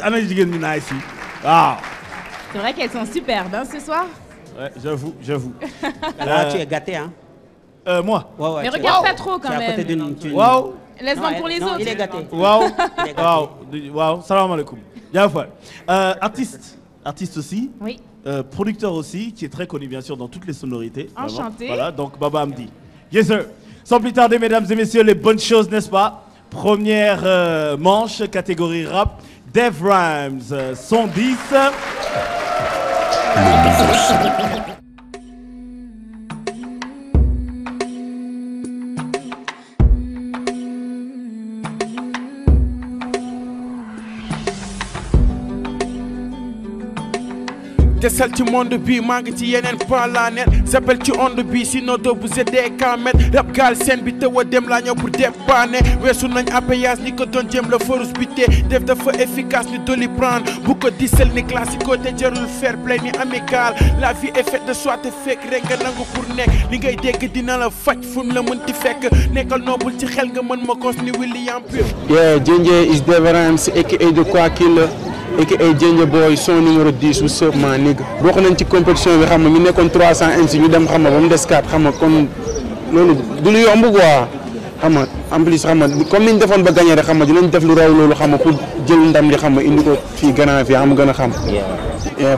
Ana jigéen ñi naay si waaw. C'est vrai qu'elles sont superbes hein, ce soir. Ouais, j'avoue. Là, tu es gâté hein. Moi. Ouais, mais regarde pas trop quand même. Waaw. Laisse-en pour les autres. Il est gâté. Waaw. Salam alaikum. Artiste aussi. Oui. Producteur aussi, qui est très connu bien sûr dans toutes les sonorités. Enchanté. Voilà, donc Baba Amdi. Yes sir. Sans plus tarder, mesdames et messieurs, les bonnes choses, n'est-ce pas? Première manche, catégorie rap. Def Rhymes, son 10. Desal ci monde bi maa ngi ci yeneen planète s'appelle ci onde bi sinon doo bu zedee kamet rap gaal seen bi te wa dem laa ñëw pour dépanner weesu nañ appayage ni ko doon jëm la forus bi te def dafa efficace ni Doliprane bu ko disel ni classico te jarul fair play ni amical la vie est faite de soit te fekk rek nga nangu pour nekk li ngay dégg dina la faj fu mu la mënti fekk nekkal noobul ci xel nga mën ma cons ni William Pure. Yeah, Ginger is Def Rhymes aka The Quoi Killer aka Ginger Boy son numéro 10 what's up man nigga bokk nañ ci compétition bi xam nga ñu nekkoon 300 MC ñu dem xam nga ba mu des 4 xam nga kon loolu du lu yomb quoi xam nga en plus xam nga comme ni ñu defoon ba gagné rek xam nga dinañ def lu raw loolu xam nga pour jël ndam li xam nga indi ko fii gannaaw fii xam nga gën a xam.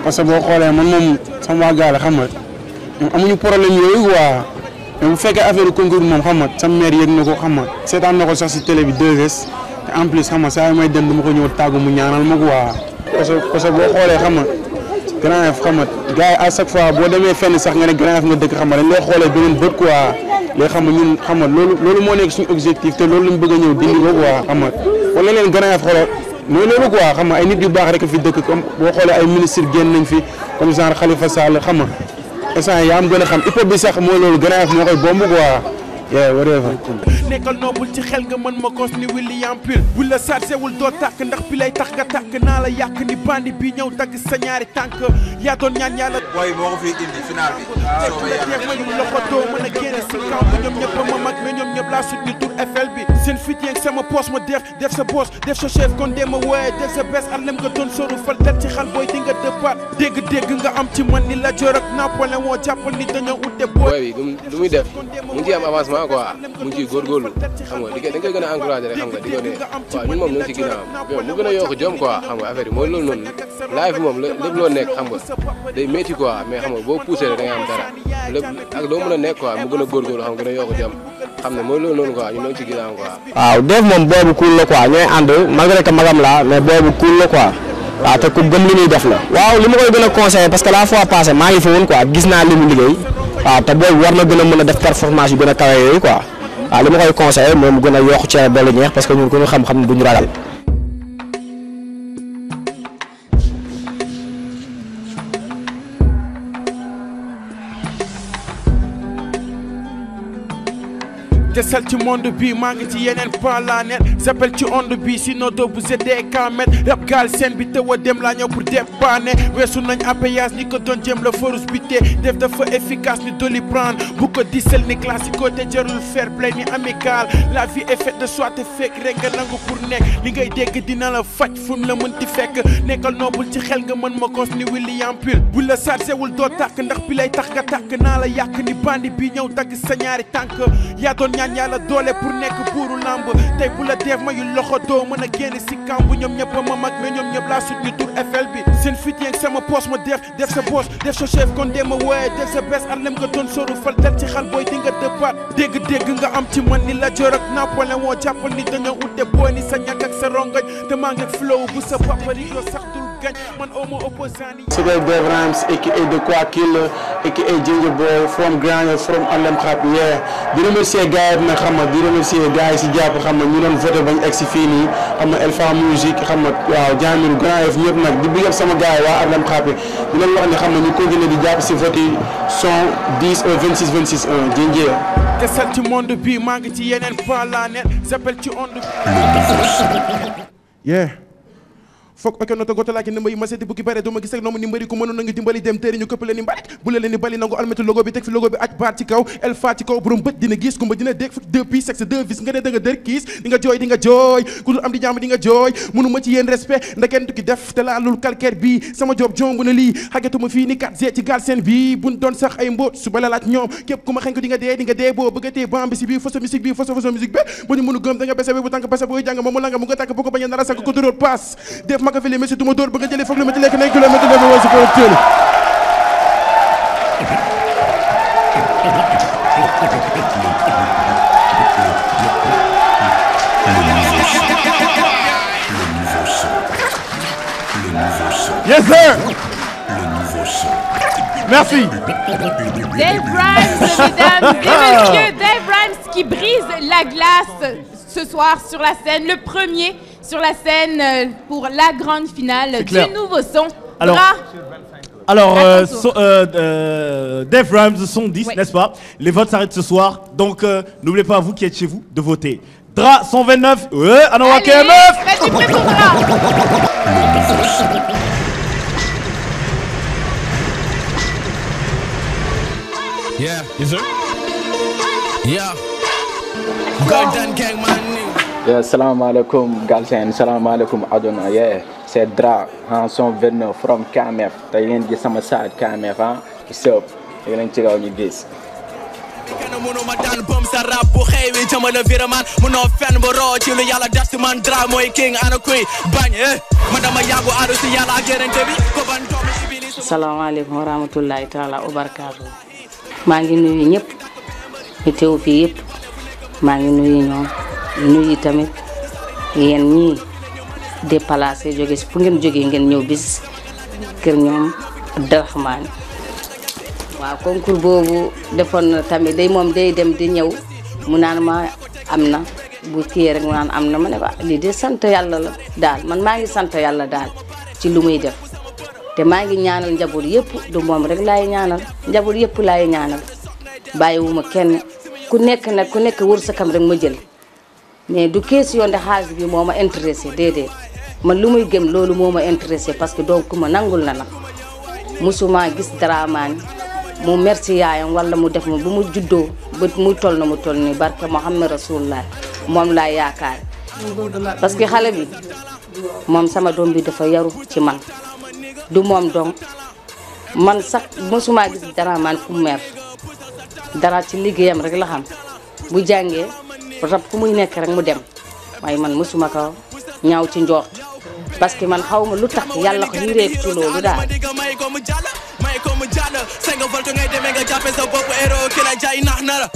parce que boo xoolee man moom sama waa gaal xam nga amuñu problème yooyu quoi mais bu fekkee affaire concours moom xam nga sama mère yëg na ko xam nga seetaan na ko sax si télé bi 2S te en plus xam nga saa may dem dama ko ñëw tàggu mu ñaanal ma quoi parce que boo xoolee xam nga Grand Yoff xam nga gars yi à chaque fois boo demee fenn sax nga ne Grand Yoff nga dëkk xam nga dañ lay xoolee beneen bët quoi léegi xam nga ñun xam nga loolu moo nekk suñu objectif te loolu lañ bëgg a ñëw dindi ko quoi xam nga wala leen Grand Yoff xoolal mooy loolu quoi xam nga ay nit yu baax rek fi dëkk comme boo xoolee ay ministre génn nañ fi comme genre Khalifa Sall xam nga instant yaa am gën a xam hip hop bi sax mooy loolu Grand Yoff moo koy bomb quoi. yeah whatever. nekkal noobul ci xel nga mën ma cons ni William Pure bu la sarsewul doo tàkk ndax bi lay tax nga tàkk naa la yàq ni bandi bi ñëw dagg sa ñaari tànk yaa doon ñaan yàlla. booy moo ko fi indi final bi. teeg ma ñu loxo doo mën a génne si kaw bi ñoom ñëpp ma mag mais ñoom ñëpp laa sut ni tur FL bi seen fit yeeg sama poche ma def sa boss def sa chef kon dee ma wooye def sa bes at lem nga doon soru fal dal ci xal booy di nga dëppaat dégg nga am ci man ni la jor ak Napoléon woo jàppal ni dañoo udde booy bi lu muy def mu ngi ciy am avancement quoi mu ngi ciy góorgóorlu xam nga dañ koy gën a encouragé rek xam nga di ko ne waaw ñun moom ñoo ngi ci ginnaawam mu gën a yokk jom quoi xam nga affaire yi mooy loolu noonu live bi moom lépp loo nekk xam nga day métti quoi mais xam nga boo poussé rek da ngay am dara lépp ak loo mën a nekk quoi mu gën a góorgóorlu xam nga gën a yokk jom xam ne mooy loolu noonu quoi ñun ñoo ngi ci ginnaawam quoi. waaw Def moom boobu cool la quoi ñooy ànd malgré que magam la mais boobu cool la quoi waaw te ku gëm li muy def la. waaw li ma koy gën a conseillé parce que la fois passée maa ngi fa woon quoi gis naa li mu liggéey waaw te boobu war na gën a mën a def performance yu gën a kawe yooyu quoi waaw li ma koy conseillé moom mu gën a yokk cere doole ñeex parce que ñun ku ñu xam-xam duñu ragal. desal ci monde bi maa ngi ci yeneen planète s'appelle ci onde bi sinon doo bu zedee kamet rap gaal seen bi te wa dem laa ñëw pour dépanner weesu nañ appayage ni ko doon jëm la forus bi te def dafa efficace ni Doliprane bu ko disel ni classico te jarul fair play ni amical la vie est faite de soit te fekk rek nga nangu pour nekk li ngay dégg dina la faj fu mu la mënti fekk nekkal noobul ci xel nga mën ma cons ni William Pure bu la sarsewul doo tàkk ndax bi lay tax nga tàkk naa la yàq ni bandi bi ñëw dagg sa ñaari tànk yaa doon ñaan yàlla doole pour nekk buuru lamb tey bu la def ma yu loxo doo mën a génne si kamb ñoom ñëpp ma mag mais ñoom ñëpp laa sut ni tur FL bi seen fit yeeg sama poche ma def sa boss def sa chef kon dee ma wooye def sa bes at lem nga doon soru fal dal ci xal booy di nga dëppaat dégg nga am ci man ni la jor ak Napoléon woo jàppal ni dañoo udde booy ni sa ñàkk ak sa rongoñ te maa ngi flow bu sa papari yoo sax dul gañ man au moins opposant yi. c'est Def Rhymes aka The Quoi Killer aka Ginger Boy from Grand Yoff from Alem Khap yeah di remercier gars yi nag xam nga di remercier gars yi si jàpp xam nga ñu doon voté bañ egg si fii nii xam nga Elfa Musique xam nga waaw Jamiru Grand Yoff ñëpp nag di big up sama gars yi waa Alem Khap di leen wax ne xam nga ñu continuer di jàpp si vote yi son 10 26 26 1 Ginger. desal ci monde bi maa ngi ci yeneen planète s'appelle ci onde. Yeah. foog ok nota goto laaki ni mbay ma seeti bukki bare duma gis ak noomu ni mbari ku mënoon na nga dimbali dem tëri ñu këpp leen ni mbari bu leen ni bali nangu almetu logo bi teg fi logo bi aj baat ci kaw el faat ci kaw borom bët dina gis kumba dina dégg deux pièces sexe deux vis nga ne da nga dër kiis di nga jooy ku dul am di jàmm di nga jooy mënu ma ci yéen respect ndakeen tukki def te laalul calcaire bi sama job jomb na lii xagatuma fii ni 4G ci gaal seen bi buñ doon sax ay mbóot su bala laaj ñoom képp ku ma xeñ ko di nga dee boo bëggatee bambi si biir façon musique bi façon musique bi bu ñu mënu gëm da nga bese bi bu tànk bese booy jàng moomu la nga mu nga tàkk bu ko bañ a nar a sànk ko dóor pass def ma ko fi li messi tuma dóor bëgg a jëlee foog lu ma ci lekk nañ kilomètre de woo si producteur Yes sir. Merci. Dave Rhymes, mesdames et messieurs, Dave Rhymes qui brise la glace ce soir sur la scène, le premier sur la scène pour la grande finale du nouveau son. Alors, Dave Rhymes, son 10, n'est-ce pas? Les votes s'arrêtent ce soir, donc n'oubliez pas, vous qui êtes chez vous, de voter. Dra 129, ouais, Anawa KMF. Vas-y, prêt pour Dra. Yeah, yes sir. Yeah. Golden Gang man. Yeah, salam alaikum Galsen, salam alaikum aduna. Yeah, c'est Dra, son 29 from KMF. Tay ngeen gis sama side KMF ah. Sup, ngeen ci gaw ñu gis. Mënu ma daan bëm sa rap bu xewi jamono viraman mënoo fenn ba roo ci lu yàlla def si man Dra mooy king ana kuy bañ man dama yàggu aadu si yàlla ak gerante bi ko ban doomi iblis. Asalaamaaleykum wa rahmatullahi taala wa barakaatu. maa ngi nuyu ñëpp ñu teew fii yëpp maa ngi nuyu ñoom nuyu tamit yéen ñii déplacé jóge fu ngeen jógee ngeen ñëw bis kër ñoom Abdourahmane waaw concours boobu defoon na tamit day moom day dem di ñëw mu naan ma am na bu kii rek mu naan am na ma ne ba lii de sant yàlla la daal man maa ngi sant yàlla daal ci lu muy def te maa ngi ñaanal njaboot yëpp du moom rek laay ñaanal njaboot yëpp laay ñaanal bàyyiwuma kenn ku nekk nag ku nekk wër sa kam rek ma jël mais du question de xaalis bi moo ma intéressé déedéet man lu muy gëm loolu moo ma intéressé parce que donc ma nangul na nag musuma gis Dramane mu merci yaayam wala mu def ma bu mu juddoo ba muy toll na mu toll nii barke Muhammad Rasulullah moom laa yaakaar parce que xale bi moom sama doom bi dafa yaru ci man du moom donc man sax mosuma gis Dramane fu mer dara ci liggéeyam rek la xam bu jàngee rab fu muy nekk rek mu dem waaye man mosuma ko ñaaw ci njort parce que man xaw ma lu tax yàlla ko hiree ci loolu daal. may ko mu jàll 5 volts ngay demee nga jàppe sa bopp héros ki la jaay nax na la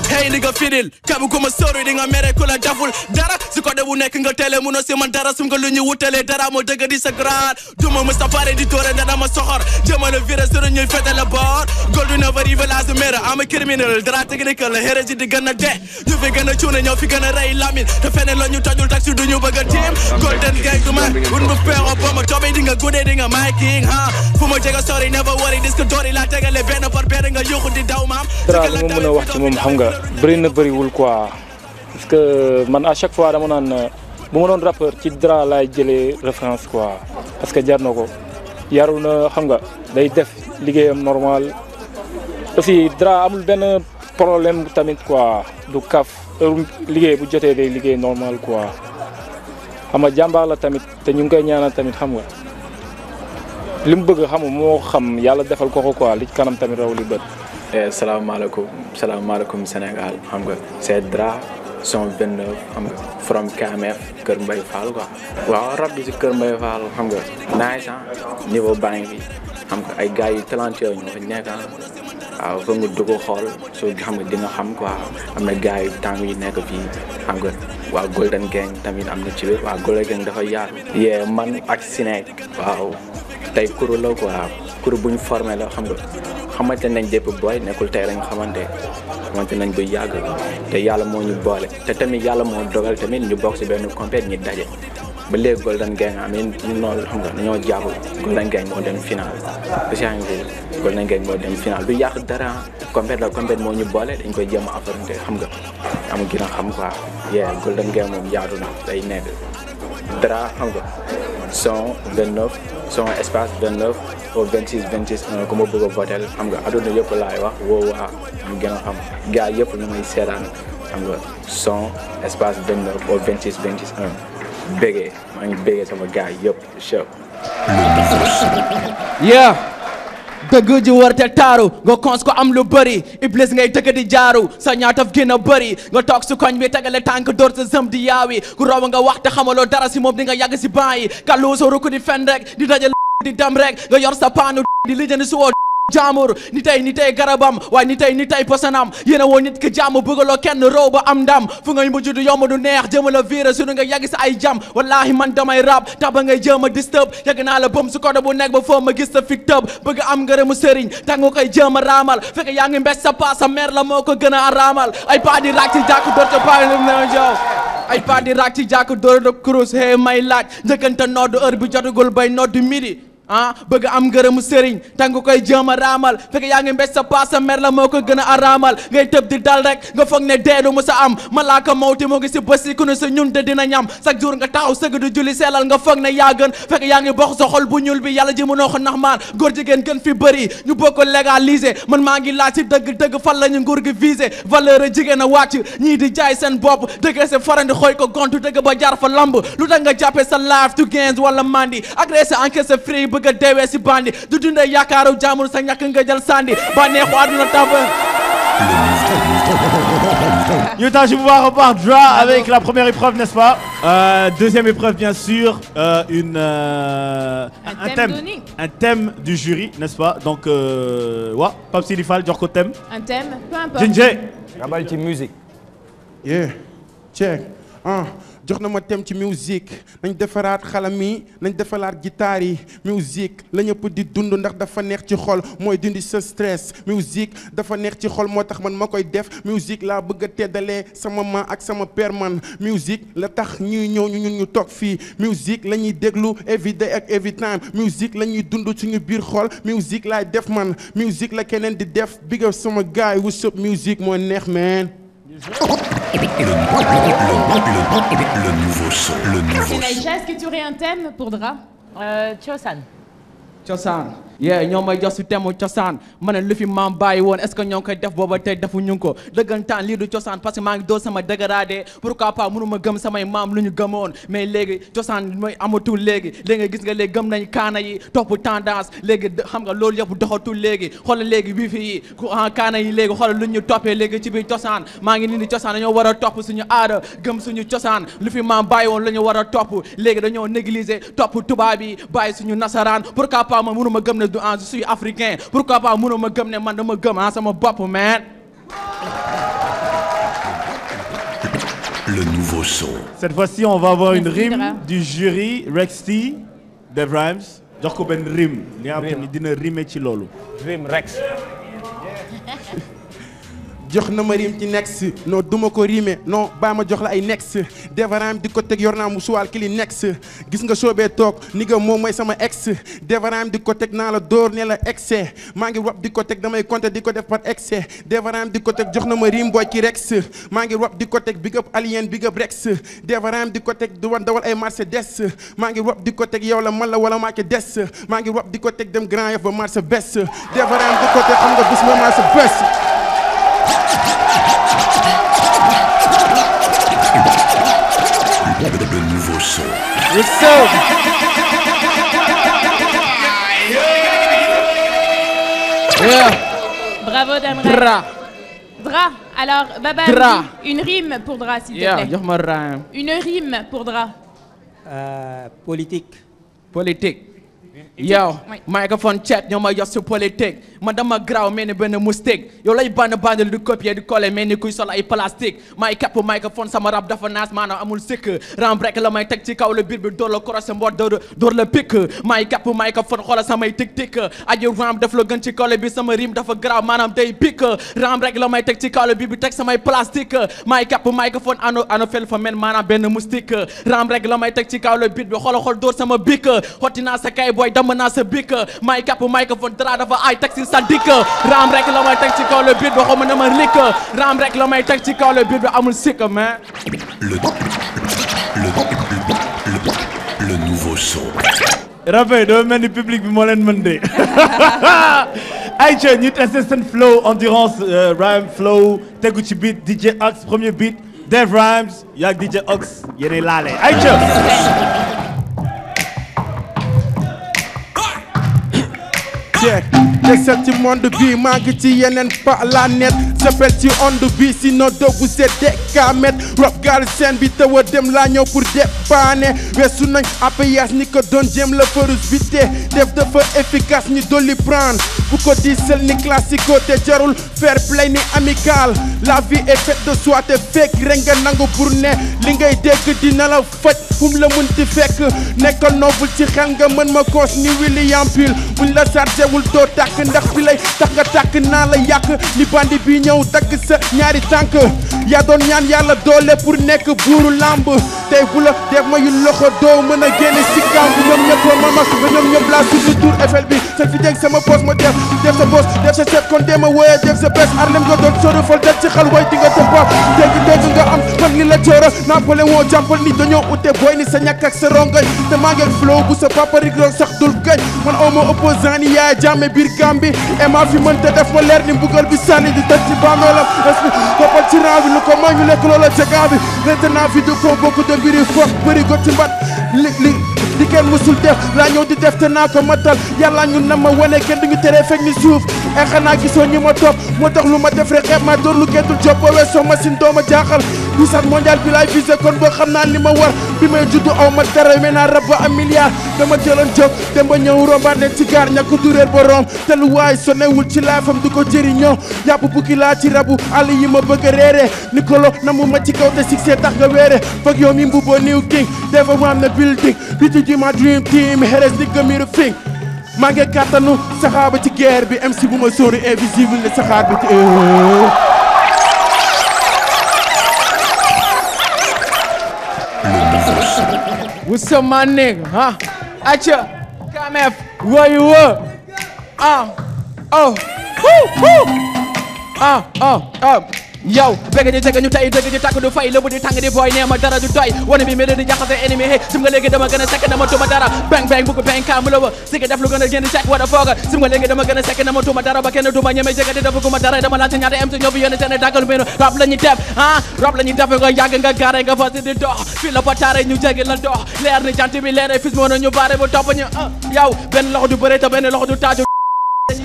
hey ni nga fidil kabu ko ma sori di nga mere ku la daful dara si ko de bu nekk nga télé mënoo si man dara sum nga lu ñu wutalee dara moo dëgg di sa grade duma mu safare di tóore nga dama soxor jëmale viré suru ñuy fete la boor gold du never even as a mirror am a criminal dara technical la hérési di gën a dee ñu fi gën a cuune ñëw fi gën a rey lamine te feneen la ñu tajul taxi du ñu bëgg a team golden gang du ma wun bu peero ba ma tobe di nga guddee di nga my king ha fu ma jega sori never worry dis ko doori la tegale benn par benn nga yuxu di daw maam Dra li ma mën a wax ci moom xam nga bëri na bëriwul quoi parce que man à chaque fois dama naan bu ma doon rappeur ci Dra laay jëlee référence quoi parce que jar na ko yaru na xam nga day def liggéeyam normal aussi Dra amul benn problème tamit quoi du kaf liggéey bu jotee day liggéey normal quoi xam nga jàmbaar la tamit te ñu ngi koy ñaanal tamit xam nga li mu bëgg xam nga moo xam yàlla defal ko quoi li kanam tamit raw li bët. salaamaaleykum Sénégal xam nga c'est Dra son 29 xam nga from KMF Kër Mbaye Fall quoi. waaw rab bi si Kër Mbaye Fall xam nga nice ah niveau baa ngi fi xam nga ay gars yu talentueux ñoo fa nekk waaw foog nga dugg xool soo xam nga di nga xam quoi am na gars yu tàng yu nekk fii xam nga waa Golden Gang tamit am na ci biir waa Golden Gang dafa yaatu. yee man ak Sinek waaw tey kuru la quoi kuru bu ñu formé la xam nga. xamante nañ dépp booy nekkul tey lañ xamante nañ bu yàgg te yàlla moo ñu boole te tamit yàlla moo dogal tamit ñu bokk si benn compét ñi daje ba léegi Golden Gang amin ñu noonu xam nga dañoo jàpp Golden Gang moo dem final Golden Gang moo dem final du yàq dara compét la compét moo ñu boole dañ koy jéem a affronté xam nga am gën a xam quoi Golden Gang moom yaatu na day nekk Dra xam nga 129 son espace 29 au 26 26 ku ma bëgg a votel xam nga adduna yëpp laay wax woo waa ñu gën a xam gars yëpp ñu may seetaan xam nga son espace 29 au 26 26 bégee maa ngi bégee sama gars yëpp chef dëgg ji war te taaru nga cons ko am lu bëri iblis ngay tëgg di jaaru sa ñaataf gën a bëri nga toog si koñ bi tegale tànk door sa zëm di yaawi ku raw nga wax te xamaloo dara si moom di nga yàgg si bàyyi kàllu sa rukk di fen rek di dajal di dem rek nga yor sa paanu di lijjani si woo jaamur ni tey garabam waaye ni tey posanam yéen a woo nit ki jàmm bëggaloo kenn row ba am ndam fu ngay mujj du yomb du neex jëma la virus sunu nga yàgg si ay jam wallahi man damay rap taba ngay jéem a disturb yàgg naa la bëm su ko bu nekk ba foo ma gis sa fik tëb bëgg am ngërëmu sëriñ tax nga koy jéem a raamal fekk yaa ngi mbes sa paas sa mère la moo ko gën a raamal ay pas di raak ci jàkk door ca pa na jow ay pas di raak ci jàkk door de cruise hey may laaj njëkkante noddu heure bi jotagul bay noddu midi bëgg am ngërëmu sëriñ tàng koy jéem a raamal fekk yaa ngi mbes sa paas sa mer la moo ko gën a raamal ngay tëb di dal rek nga foog ne deedu mu sa am malaaka mawti moo ngi si bës ku ne sa ñun te dina ñam chaque jour nga taxaw sëgg du julli seelal nga foog ne yaa gën fekk yaa ngi bokk sa xol bu ñuul bi yàlla ji mënoo ko nax maan góor jigéen gën fi bëri ñu bokk ko légaliser man maa ngi laaj si dëgg fan la ñu nguur gi visé valeur a jigéen a wàcc ñii di jaay seen bopp dëgg sa farandi xooy ko gontu dëgg ba jaar fa lamb lu tax nga jàppee sa life to gains wala mandi agressé encaissé free bëgg a deewee si bandi du dundee yaakaaru jaamur sa ñàkk nga jël sandi ba neexu àdduna tafa Yo, je vais pouvoir repartir Dra avec la première épreuve, n'est-ce pas? Deuxième épreuve, bien sûr, un thème du jury, n'est-ce pas? Donc, ouais, Pape Sidi Fall, Djorko thème. Un thème, peu importe. Ginger. Rabal ci musique. Yeah, check. jox na ma thème ci musique nañ defaraat xalam yi nañ defaraat guitare yi musique la ñëpp di dund ndax dafa neex ci xol mooy dindi sa stress musique dafa neex ci xol moo tax man ma koy def musique laa bëgg a teddalee sama ma ak sama père man musique la tax ñuy ñëw ñun ñu toog fii musique la ñuy déglu every day ak every time musique la ñuy dund suñu biir xol musique laay def man musique la keneen di def big up sama gaay what's up musique moo neex man. Le nouveau son. Naïcha, est-ce que tu aurais un thème pour Dra? Cosaan. Cosaan. Yeah, ñoo may jox si thème cosaan ma ne lu fi maam bàyyi woon est-ce que ñoo ngi koy def booba tey defu ñu ko dëggantaan lii du cosaan parce que maa ngi doon sama dégradé pourquoi pas mënuma gëm samay maam lu ñu gëmoon mais léegi cosaan mooy amatul léegi nga gis nga léegi gëm nañ kaana yi topp tendance léegi xam nga loolu yëpp doxatul léegi xoolal léegi wifi yi kaana yi léegi xoolal lu ñu toppee léegi ci biir cosaan maa ngi nii di cosaan dañoo war a topp suñu aada gëm suñu cosaan lu fi maam bàyyi woon la ñu war a topp léegi dañoo négliger topp tubaab yi bàyyi suñu nasaraan pourquoi pas ma mënuma gëm ne je suis africain pourquoi pas mënuma gëm ne man dama gëm sama bopp man. Le nouveau son. Cette fois-ci, on va avoir une rime du jury Rexty, Dev Rhymes. jox ko benn rime. li nga xam ne dina rime ci loolu. Rime Rex. jox na ma rime ci next non duma ko rime non baa ma jox la ay next Devaram di ko teg yor naa mu suwaal ki li next gis nga soobee toog ni nga moom mooy sama ex Devaram di ko teg naa la door ne la excès maa ngi rap di ko teg damay compter di ko def par excès Devaram di ko teg jox na ma rime booy ci rex maa ngi rap di ko teg big up alien big up rex Devaram di ko teg du wan dawal ay marché des maa ngi rap di ko teg yow la man la wala maa ci des maa ngi rap di ko teg dem Grand Yoff ba marché bes Devaram di ko teg xam nga bis ma marché bes. Le nouveau son. Bravo Damrek. Dra. Alors Baba, Dra. Une rime pour Dra s'il te plaît. jox ma rime. Une rime pour Dra. Politique. Politique. yow microphone check ñoo may jox si politique man dama graw mel ni benn moustique yow lay band di copier di coller mel ni kuy sol ay plastique may kapp microphone sama rap dafa naas maanaam amul sikk ram rek la may teg ci kaw la biir bi door la croisé mboot door la pikk may kapp microphone xoola samay tik aji ram daf la gën ci kaw la bi sama rime dafa graw maanaam day pikk ram rek la may teg ci kaw la biir bi teg samay plastique may kapp microphone ano fel fa mel maanaam benn moustique ram rek la may teg ci kaw la biir bi xoola xool door sama bikk xotti naa sa kay boy dama naa sa bikk may kapp microphone Dra dafa ay teg si sa dikk ram rek la may teg ci kaw le biir bi xaw ma ne ma likk ram rek la may teg ci kaw le biir bi amul sikk mais Le nouveau son. Rappel doo mel ni public bi moo leen mën de. ayca ñu testé seen flow endurance rhyme flow tegu ci beat DJ Ox premier beat Dave Rhymes yaag DJ Ox yéenay laale ayca. Desal ci monde bi maa ngi ci yeneen planète s'appelle ci onde bi sinon doo bu sedde kamet rap Galsen bi taw a dem laa ñëw pour dépanner weesu nañ APS ni ko doon jéem la ferocité def dafa efficace ni dolli prendre bu ko diisal ni classico te jarul fair play ni amical la vie est faite de soi te fekk rek nga nangu pour ne li ngay dégg dina la faj fu mu la mun ti fekk nekkal noble ci xel nga mën ma koos ni William Peel buñ la chargé wul doo tàkk ndax bi lay tax nga tàkk naa la yàq ni bandi bi ñëw dagg sa ñaari tànk yaa doon ñaan yàlla doole pour nekk buuru lamb tey bu la def ma yu loxo doo mën a génne si kamb ñoom ñëpp ma mag ba ñoom ñëpp laa suñu tour Eiffel bi seen fi dégg sama poste ma def sa boss def sa set kon dee ma wooyee def sa bes Harlem nga doon sori fal def ci xal way di nga sa bopp dégg nga am man li la cooro Napoléon jàmpal ni dañoo ute booy ni sa ñàkk ak sa rongoñ te maa ngi flow bu sa papa rigloon sax dul gañ man aw ma opposant ni yaay jàmme biir Gambi et maa fi mën te def ma leer ni mbugal bi sànni di tëj ci bàmmeelam toppal ci rang bi lu ko mooy ñu lekk loola jagaa bi maintenant fi de fond beaucoup de mbiri foog bëri go ci mbat li kenn musul def laa ñëw di def te naa ko matal yàlla ñu na ma wane kenn duñu teree fekk ni suuf e xanaa gisoo ñi ma topp moo tax lu ma def rek xeeb ma door lu kenn dul job ba weesoo machine dooma jaaxal puissance mondiale bi laay visé kon boo xam naa li ma war bi may juddu aw ma dara mais naa rab ba am milliard dama jëloon jóg dem ba ñëw rombaat leen ci gaar ñàkk du réer borom te lu waay sonewul ci laafam du ko jëriñoo yàpp bukki laa ci rabu àll yi ma bëgg a réere Nicolo namu ma ci kaw te succès tax nga weere foog yow mi mbubboo new king dafa am na building bi my dream team heres nigga mi the thing maa ngi kàttanu saxaaba ci guerre bi MC bu ma sóori invisible ne saxaar bi ci What's up my nigga huh acha KMF where you were yow bëgg di tege ñu tey dëgg di tàkk du fay lëbu di tàng di boy nee ma dara du doy wane bi mel di jaxase ennemi hey sim nga léegi dama gën a sekk dama tuma dara bang bang bugg bang kaamu la wa sigi def lu gën a génn cek wala fooga sim nga léegi dama gën a sekk dama tuma dara ba kenn duma ñeme jege di dafa guma dara dama laajte ñaata MC ñoo fi yéene seen dàggal mbénu rap la ñuy def rap la ñuy def nga yàgg nga gaare nga fas di dox fii la pataare ñu jegi la dox leer ni jant bi leere fis moo na ñu baare bu topp ñu yow benn loxo du bëre te benn loxo du taaju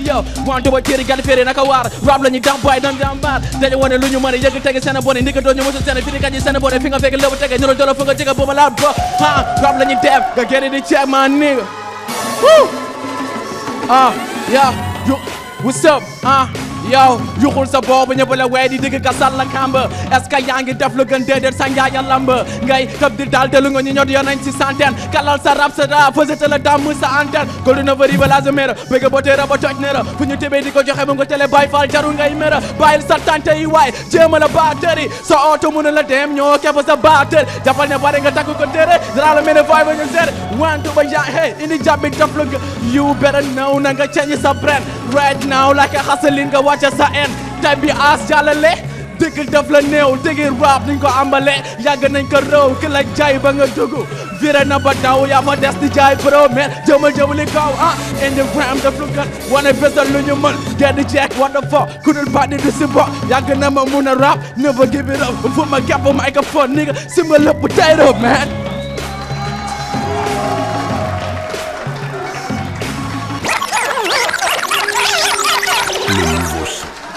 yow wantu ba téeri gal féeri naka waar rap la ñuy dax boy dan jàmbaar dañu wane lu ñu mën a yëg tege seen bone ndi nga doon ñu mosul seen firi kaji seen bone fi nga fekk lébu tege ñu la jolo fa nga jega booba laat ba rap la ñuy def nga génne di ceeb ma nigga yeah what's up yow yuxul sa boobu ñëpp la wey di digg gasal la kamb est-ce que yaa ngi def lu gën déedéet sa njaaya lamb ngay tëb di daal te lu nga ñu ñot yoon nañ ci centaine kalal sa rap sa da faisete la damm sa antenne goldu na vari bala mera bëgg ba teera ba toj nera fu ñu tébee di ko joxe ba nga télé bay fal jarul ngay mera bàyyil sa tante yi waay jéema la batterie sa auto mun la dem ñoo kepp sa batterie jàppal ne bare nga takk ko tere dara la mel ne fay ba ñu seet wantu ba yaa hey indi jàbbi def lu you better know na nga change sa brand right now like a hustling nga wàcce sa en tay bi as jàllale dëgg daf la néew dëgg rap niñ ko ambale yàgg nañ ko rëw ki la jaay ba nga dugg viré na ba daw yaa fa des di jaay pro mais jëmali kaw indi gram daf lu gat wane fesal lu ñu mën get di check what the fuck ku dul bandi du si bo yàgg na ma mun a rap never give it up fu ma gàpp microphone nigga si ma lépp tay up man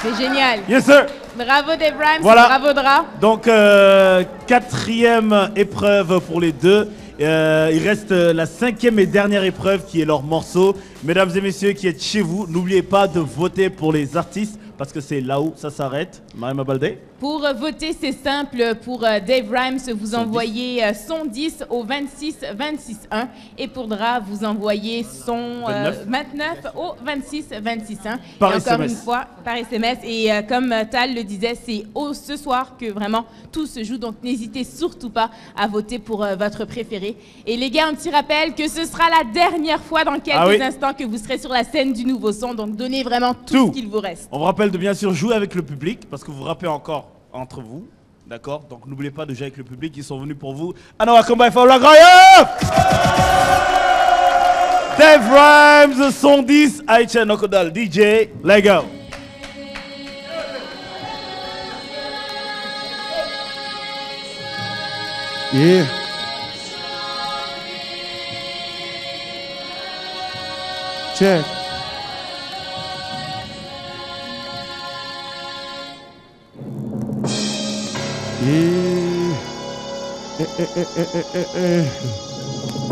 C'est génial. Yes sir. Bravo Dave Rhymes, voilà. Bravo Dra. Donc quatrième épreuve pour les deux. Il reste la cinquième et dernière épreuve qui est leur morceau. Mesdames et messieurs qui êtes chez vous, n'oubliez pas de voter pour les artistes parce que c'est là où ça s'arrête. Mariama Baldé. Pour voter, c'est simple. Pour Dave Rhymes, vous envoyez son 10 au 26 26 1 et pour Dra, vous envoyez son 29 au 26 26 1. Par et encore SMS. une fois, par SMS. Et comme Tal le disait, c'est ce soir que vraiment tout se joue. Donc n'hésitez surtout pas à voter pour votre préféré. Et les gars, un petit rappel que ce sera la dernière fois dans quelques instants que vous serez sur la scène du nouveau son. Donc donnez vraiment tout ce qu'il vous reste. On vous rappelle de bien sûr jouer avec le public parce que vous rappez encore entre vous. D'accord, donc n'oubliez pas de jouer avec le public, ils sont venus pour vous. Anawa Kombai Fawla Graya! Dave Rhymes, son 10, Aïcha Nokodal, DJ, let's go! Yeah. Check.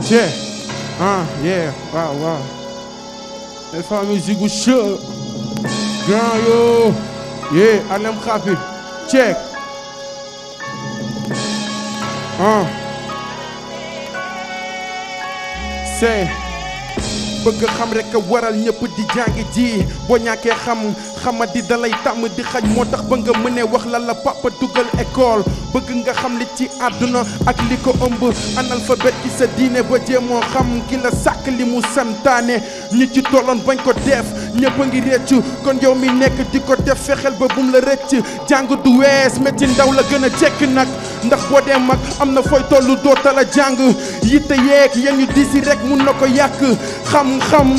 Check. Yeah. Wow. Les femmes musique ou chaud. Grand yo. Yeah. Alem Khafi. Check. Say. bëgg xam rek a waral ñëpp di jàng ji boo ñàkkee xama di dalay tàmm di xaj moo tax ba nga mënee wax la la papa dugal école bëgg nga xam li ci àdduna ak li ko ëmb analphabète ci sa diine ba jéemoo xam ki la sàkk li mu santaane ñi ci tolloon bañ ko def ñëpp a ngi réccu kon yow mi nekk di ko def fexeel ba bum la rëcc jàng du wees métti ndaw la gën a jekk nag ndax boo dee mag am na fooy tollu dootal a jàng yitte yeeg yéen ñu disi rek mun na ko yàq xam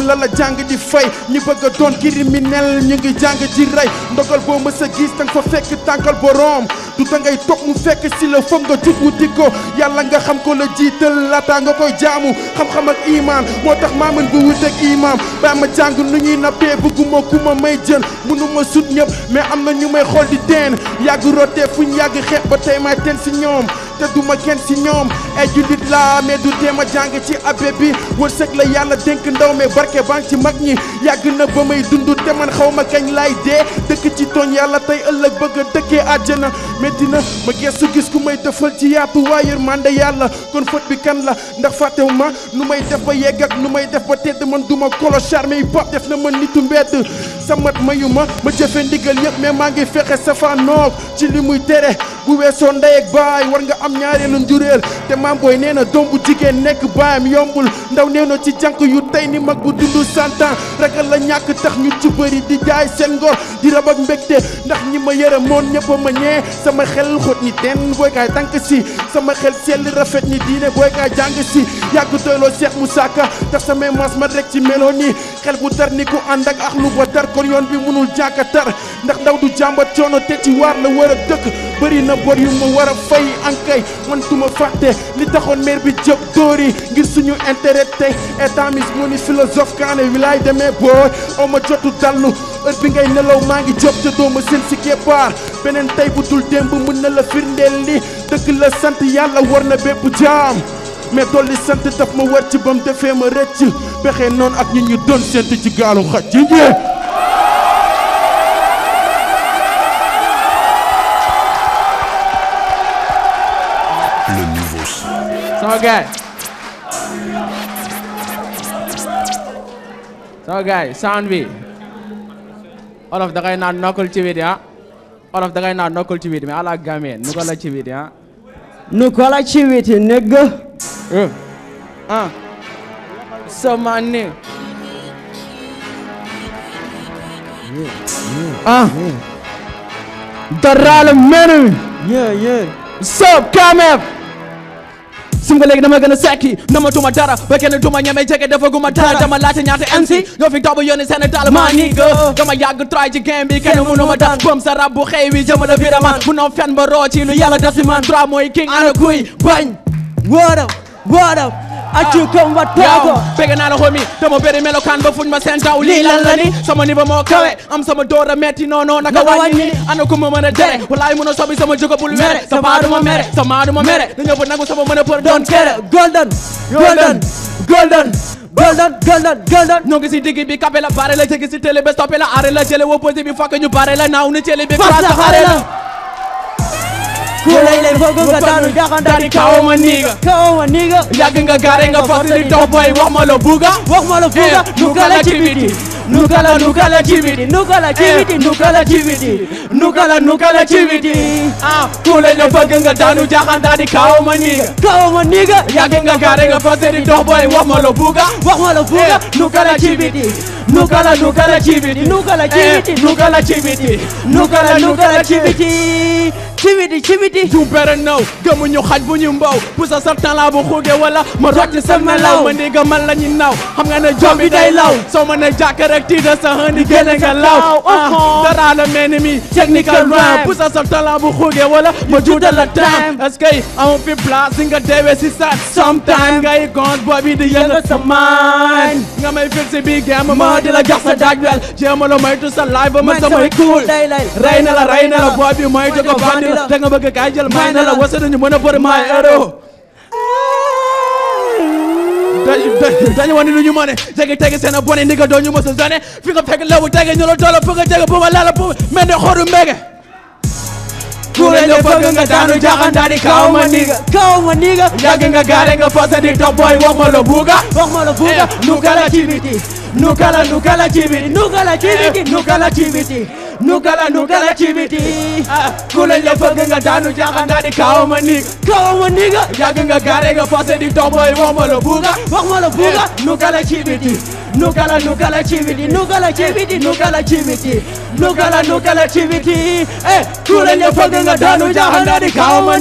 la la jàng di fay ñi bëgg a doon criminel ñu ngi jàng ci rey ndogal boo mës a gis danga fa fekk tànkal boroom du ta ngay toog mu fekk si la foog nga jug wuti ko yàlla nga xam ko la jiital laata nga koy jaamu xam-xam ak imaan moo tax maaman bu wut ak imaam ba ma jàng nu ñuy nappee bëgguma ku ma may jën mënuma sut ñëpp mais am na ñu may xool di teen yàgg rotee fu ñu yàgg xeex ba tey may teen si ñoom te duma kenn si ñoom ay jullit laa mais du teem a jàng ci abbé bi wërsëg la yàlla dénk ndaw mais barke baa ngi ci mag ñi yàgg na ba may dund te man xaw ma kañ laay dee dëkk ci tooñ yàlla tey ëllëg bëgg a dëkkee àjjana métti na ma geesu gis ku may defal ci yaatu waa yërmande yàlla kon faute bi kan la ndax fàttewu ma nu may def ba yegg ak nu may def ba tedd man duma kolo charme yi pop def na ma nitu mbedd sa mat mayu ma jëfe ndigal yëpp mais maa ngi fexe safaanoog ci li muy tere bu weesoo ndey ak baay war nga am ñaareelu njureel te maam booy nee na doom bu jigéen nekk baayam yombul ndaw nee na ci jànk yu tey ni mag bu dund 100 ans ragal la ñàkk tax ñu ci bëri di jaay seen ngor di rab ak mbégte ndax ñi ma yërëm moon ñëpp a ma ñee sama xel xóot ni teen booy kaay tànk si sama xel sell rafet ni diine booy kaay jàng si yàgg doyloo Cheikh Moussa Ka tax samay maas ma rek ci melo nii xel bu tar ni ku ànd ak lu ba tar kon yoon bi mënul jàkka tar ndax ndaw du jàmbat coono te ci waar la war a dëkk bëri na bor yu ma war a fay ankay man tuma fàtte li taxoon maire bi jóg dóori ngir suñu intérêt tey état mis mu ni philosophe kaane wilaay demee booy o ma jotu dallu heure bi ngay nelaw maa ngi jóg te dooma seen si keppaar beneen tey bu dul démb mën na la firndeel li dëgg la sant yàlla war na bépp jaam mais dolli sant daf ma war ci bam defee ma rëcc pexe noonu ak ñi ñu doon séntu ci gaalu xaj ci Le nouveau son. So guys, sound bi olof da ngay naan nokkul ci biir ah olof da ngay naan nokkul ci biir mais ala gameen nu ko la ci biir ah nu ko la ci biir nigga so man ni daral menu so kamef sim nga léegi dama gën a sekki namatuma dara ba kenn duma ñeme jege dafa guma dara dama laajte ñaata MC yow fi topp yónni seen taal maa nii ga dama yàgg try ci game bi kenn mënu ma daan bëm sa rab bu xëy wi jëma la viraman bu noom fen ba roo ci lu yàlla def si man trois mooy king ana kuy bañ what up accu kom wa togo bëgg naa la xomi dama bëri melokaan ba fuñ ma seen taw lii lan la ni sama niveau moo kawe am sama door a metti noonu naka wàññi ana ku ma mën a dere walaay mën a sobi sama jógo bul mere sa maaduma mere dañoo ba nangu sama mën a për doon kere golden ñoo ngi si digg bi kape la bare la jegi si télé ba stoppé la are la jële opposé bi fakk ñu bare la naaw ni télé bi face la xare la kulay lay fogo nga daanu daani kawo ma niga yàgg nga gaare nga fas li topp boy wax ma la buga nukala cibiti kulay la bëgg nga daanu jaxan daani kawo ma niga yàgg nga gaare nga fas li topp boy wax ma la buga nukala cibiti chimiti you better know gëmuñu xaj bu ñu mbaw pusa sa talent bu xuuge wala ma rocc sa melaw ma ndiga man la ñu naw xam nga ne jom bi day law soo mën a jàkk rek tiida sa handi génne nga law dara la mel ni mi technical rap pusa sa talent bu xuuge wala ma juutal la time est-ce que amu fi place nga deewee si sa sometime ngay gons boobi di yëngal sa mind nga may fixé bi game ma di la jox sa dajwel jéema la maytu sa live ba ma samay cool rey na la boobi maytu ko bandi la te nga bëgg kaay jël may na la wasa nañu mën a bëri may euro dañu wane lu ñu mën jege tege seen bone ni nga doon ñu mos a zone fi nga fekk lewu tege ñu la doole bëgg a jege bu ma laala bu mel ne xoru mbege kuule nga bëgg nga daanu jaxandaani kaw ma niga yàgg nga gaare nga fasa di top boy wax ma la buuga nukala cibiti nukala cibiti kuule nga bëgg nga daanu jaxandaani kaw ma niga yàgg nga gaare nga fasa di top boy wax ma la buuga nukala cibiti kuule nga bëgg nga daanu jaxandaani kaw ma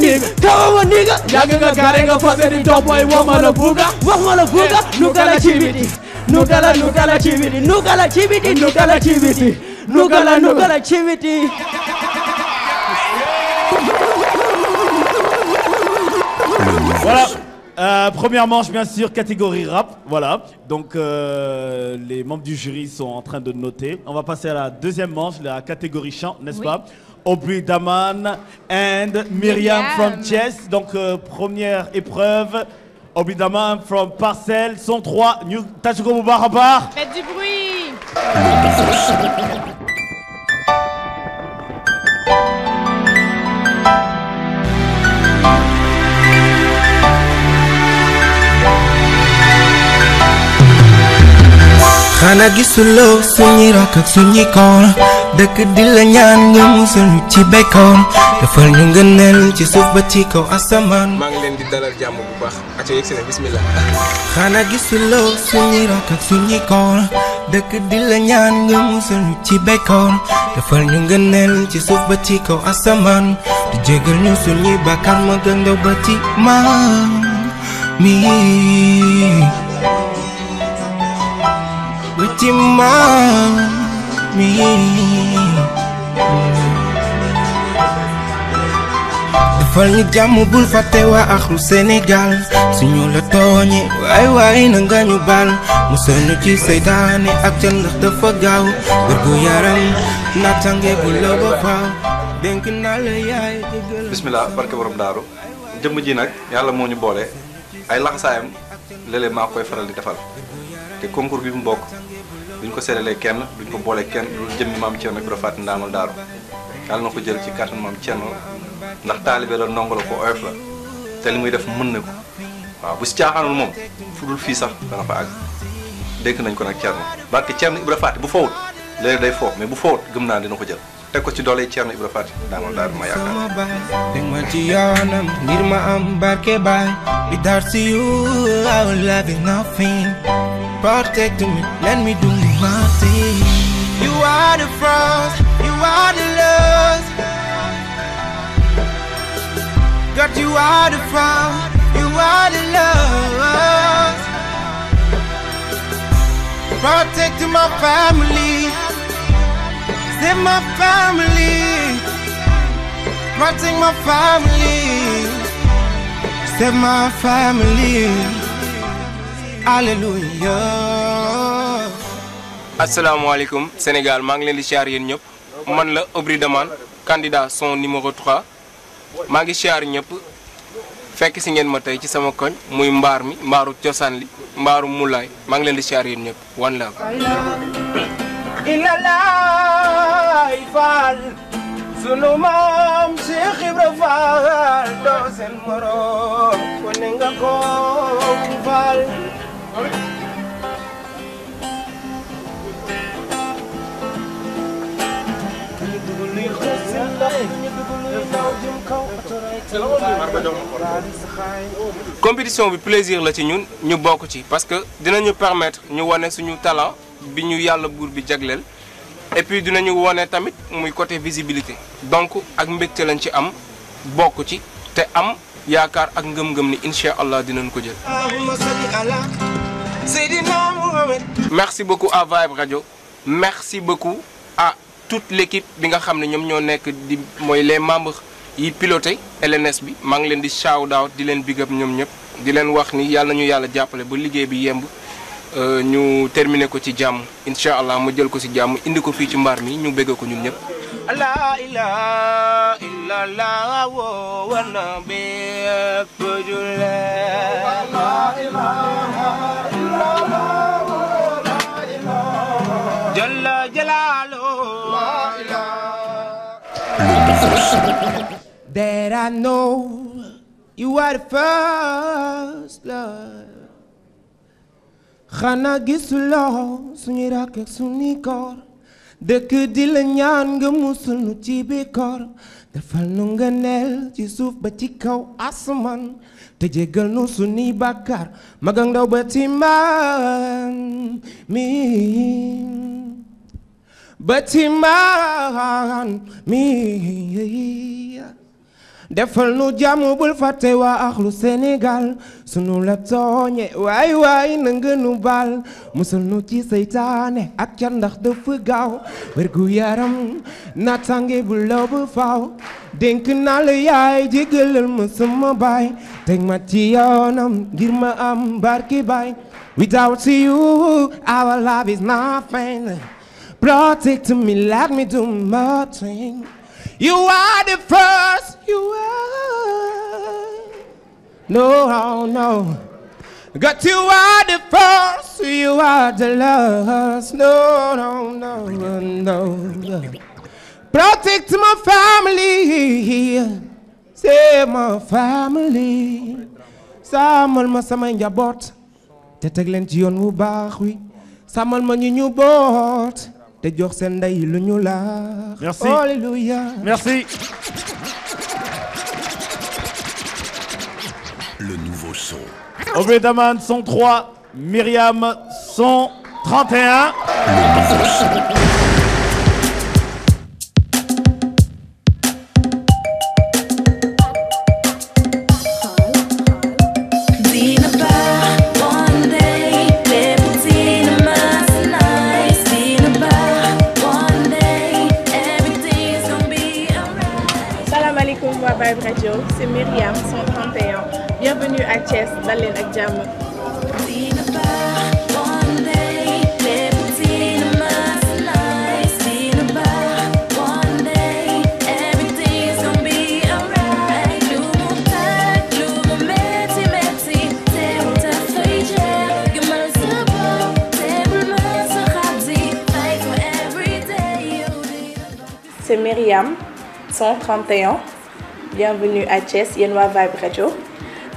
niga yàgg nga gaare nga fasa di top boy wax ma la buuga nukala cibiti Voilà, première manche bien sûr, catégorie rap, voilà. Donc les membres du jury sont en train de noter. On va passer à la deuxième manche, la catégorie chant, n'est-ce pas? Aubrey Daman and Myriam from Chess. Donc première épreuve, Aubrey Daman from Parcel, son 3, New Tachuko Moubaraba. Faites du bruit. xana gisuloo suñuy rakk ak suñuy koor dëkk di la ñaan nga musal ñu ci bekkoor defal ñu ngëneel ci suuf ba ci kaw asamaan. maa ngi leen di dalal jàmm bu baax ak yegg si ne bismillah. xana gisuloo suñuy rakk ak suñuy koor dëkk di la ñaan nga musal ñu ci bekkoor defal ñu ngëneel ci suuf ba ci kaw asamaan di jégal ñu suñuy bàkkaar ma gën ndaw ba ci maam mi. With your mommy. Defal ñu jàmm bul fàtte waa axlu Sénégal suñu la tooñe waay na nga ñu baal musal ñu ci seytaane ak ca ndax dafa gaaw wérgu yaram naataange bu la ba faaw dénk naa la yaay. Bismillah barke borom daaru jëmm ji nag yàlla moo ñu boole ay laxasaayam léeg-léeg maa koy faral di defal te concours bi mu bokk duñ ko séddalee kenn duñ ko boole kenn lu jëmmi maam Thierno Ibra Faty ndaamal daaru yàlla na ko jël ci kàttan maam Thierno ndax taalibe la ndongo la ko oyof la te li muy def mën na ko waaw bu si caaxaanul moom fu dul fii sax dana fa àgg dégg nañ ko nag Thierno barke Thierno Ibra Faty bu fowut léegi day foofu mais bu fowut gëm naa dina ko jël teg ko ci doole Thierno Ibra Faty ndaamal daaru ma yaakaar. Dégg ma ci yoonam ngir ma am barke baay without you I will have nothing. Protect me, let me do my thing. You are the frost, you are the love. God, you are the frost, you are the love. Protect my family, save my family. Protect my family, save my family. Alléluia. Asalaamaaleykum Sénégal maa ngi leen di siyaar yéen ñëpp man la Aubrey Daman candidat son numéro 3 maa ngi siyaar ñëpp fekk si ngeen ma tey ci sama koñ muy mbaar mi mbaaru cosaan li mbaaru mulaay maa ngi leen di siyaar yéen ñëpp one love. Ilalay Fall sunu maam Cheikh Ibra Fall doo seen morom ko ne nga ko Fall. compétition bi plaisir la ci ñun ñu bokk ci parce que dinañu permettre ñu wane suñu talent bi ñu yàlla buur bi jagleel et puis dinañu wane tamit muy côté visibilité donc ak mbégte lañ ci am bokk ci te am yaakaar ak ngëm-ngëm ni incha allah dinañ ko jël. merci beaucoup à Vibe Radio merci beaucoup à toute l'équipe bi nga xam ne ñoom ñoo nekk di mooy les membres yi piloté LNS bi maa ngi leen di shout out di leen big up ñoom ñëpp di leen wax ni yàlla nañu yàlla jàppale ba liggéey bi yemb ñu terminer ko ci jàmm incha allah ma jël ko ci jàmm indi ko fii ci mbaar mi ñu bégg ko ñun ñëpp. La ilaha illallah wa nabi kujule. La ilaha illallah wa jalla jalaluhu. La ilaha. That I know you are the first love. Xana gisuloo suñu rakk ak suñu koor dëkk di la ñaan nga musul nu ci biir koor defal nu nga neel ci suuf ba ci kaw asamaan te jéggal nu suñuy bàkkaar mag ak ndaw ba ci maan mi defal nu jàmm bul fàtte waa axlu Sénégal sunu la tooñe waay waay na nga nu baal musal nu ci seytaane ak ca ndax dafa gaaw wérgu yaram naataange bu law bu faaw dénk naa la yaay jégalal ma sama baay teg ma ci yoonam ngir ma am barki baay without you our love is nothing protect me like me do my thing. You are the first, you are. No. Got you are the first, you are the last. No. Protect my family, save my family. Sàmmal ma sama njaboot, te teg leen ci yoon wu baax wi. Sàmmal ma ñu boot. Merci. Alléluia. Merci. Le nouveau son. Obédaman, son 3. Myriam, son 31. Le nouveau son. Vibe Radio, c'est Myriam, 131. Bienvenue à Thiès, dal leen ak jàmm. C'est Myriam, 131. Bienvenue à Thiès, Yenwa Vibe Radio.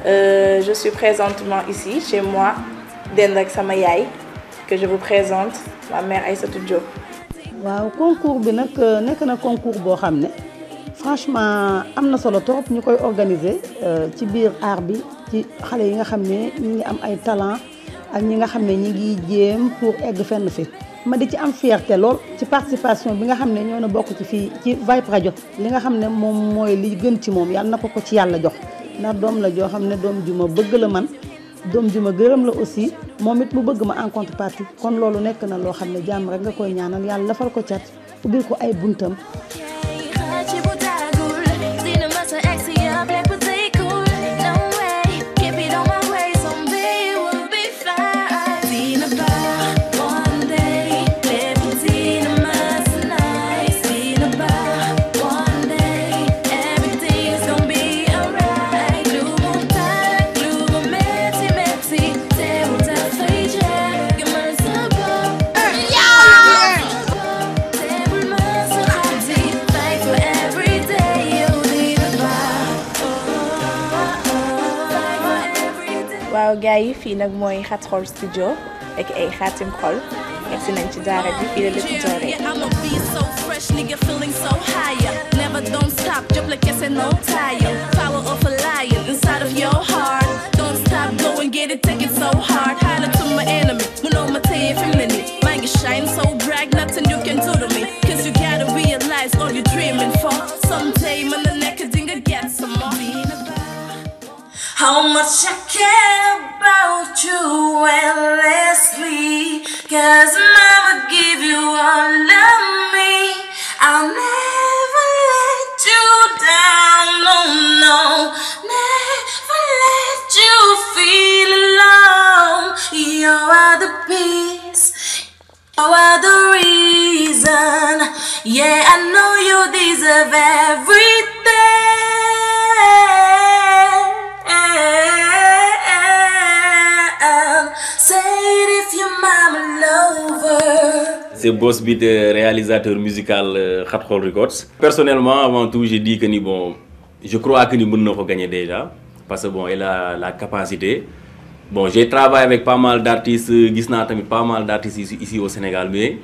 Je suis présentement ici, chez moi, d'Endak Samayay, que je vous présente, ma mère Aïssatou Diop. Waaw concours bi nak nek na concours bo xamné franchement amna solo trop ñukoy organiser ci biir art bi ci xalé yi nga xamné ñi ngi am ay talent ak ñi nga xamné ñi ngi jéem pour egg fenn fi ma di ci am fierté lool ci participation bi nga xamné ñoo na bokk ci fi ci Vibe Radio li nga xamné mom moy li gën ci mom yalla nako ko ci yalla jox ndax doom la jo xamné doom ju ma bëgg la man doom ju ma gërëm la aussi momit mu bëgg ma en contrepartie kon loolu nekk na loo xam ne jàmm rek nga koy ñaanal yàlla lafal ko cat ubbil ko ay buntam. waaw gars yi fii nag mooy Khat Xol studio ak ay Khatim Xol ak si nañ ci daara bi fii la lépp dooree. I'ma be so fresh, nigga feeling so higher. Never don't stop, just like I said, no tire. Power of a lion inside of your heart. Don't stop, go and get it, take it so hard. Holler to my enemy, you know my tail feeling it. Mind you shine so bright, nothing you can do to me. Cause you gotta realize all you're dreaming for. Someday, man, the neck is gonna get so. how much I care about you endlessly. Cause mama give you all of me. I'll never let you down, no, no. Never let you feel alone. You are the peace, you are the reason. Yeah, I know you deserve everything. Say it if your mama lover. C'est Boss Beat, réalisateur musical Khat Khol Records. Personnellement, avant tout, j'ai dit que bon, je crois que nous pouvons gagner déjà. Parce que bon, elle a la capacité. Bon, j'ai travaillé avec pas mal d'artistes, pas mal d'artistes ici au Sénégal, mais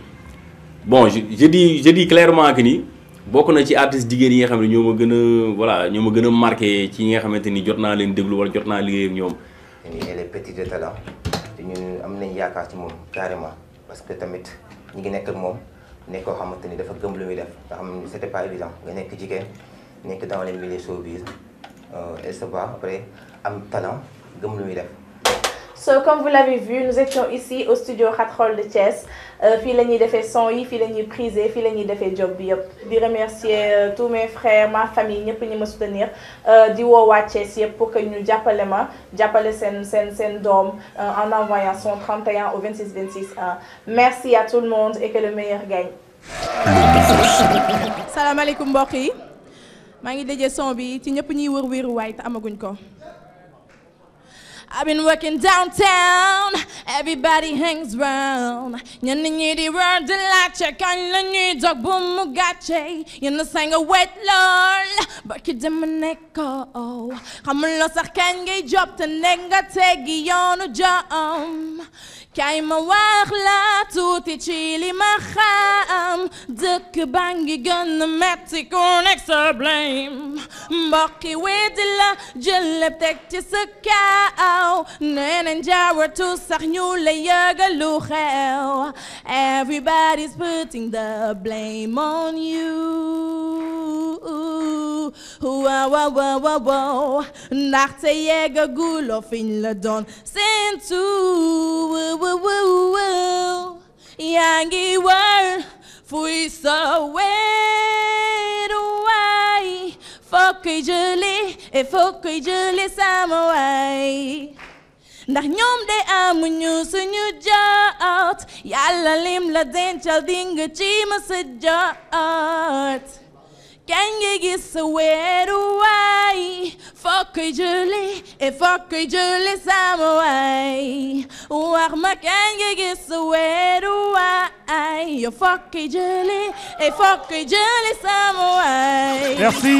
bon, je dis clairement que beaucoup de artistes qui voilà, ñoo marqué ci nga xamanteni jotna leen déglu wala jotna liggéey ak ñoom. Elle est petite de talent. Ñun am nañ yaakaar ci moom carrément parce que tamit ñi ngi nekk ak moom nekk koo xamante ni dafa gëm lu muy def nga xam ne c'était pas évident nga nekk jigéen nekk dans les milieux showbiz elle se bat après am talent gëm lu muy def. So, comme vous l'avez vu, nous étions ici au studio Khat Khol de Thiès. Fii la ñuy defee son yi, fii la ñuy priser, fii la ñuy defee job bi yëpp. Di remercier tous mes frères, ma famille, ñëpp ñi ma soutenir. Di woo waa Thiès yëpp pour que ñu jàppale ma, jàppale seen doom en envoyant son 31 au 26 26 1. Merci à tout le monde et que le meilleur gagne. Salaamaaleykum mbokk yi. Maa ngi déjee son bi ci ñëpp ñuy wër wéeru waay te amaguñ ko. I've been working downtown, everybody hangs round. Ñenn ñi di wër di laajte kañ la ñuy dog bu mu gàcce. Yenn saa nga wet lool, barki dem nekko. Xamuloo sax kañ ngay job te nekk nga teggi yoonu jom. Kaay ma wax la tuuti ci li ma xam. Dëkk baa ngi gën a metti ku nekk sa blame. Mbokki weddi la jël lépp teg ci sa kaw. Neneen jaaratu sax ñu la yëgal lu xew. Everybody's putting the blame on you. Wow, wow, wow, wow, wow. Ndaxte yeggaguloo fiñ la doon séentu. Yaa ngi wër fuy sa weeruwaay. Fokk koy jëli et fokk koy jëli sama waay. Ndax ñoom de amuñu suñu jot. Yàlla lim la dencal dinga ci ma sa jot. Kañ nga gis sa weeruwaay. Fokk koy jëli et fokk koy jëli sama waay. Wax ma kañ nga gis sa weeruwaay. Yo fokk koy jëli et fokk koy jëli sama waay. Merci.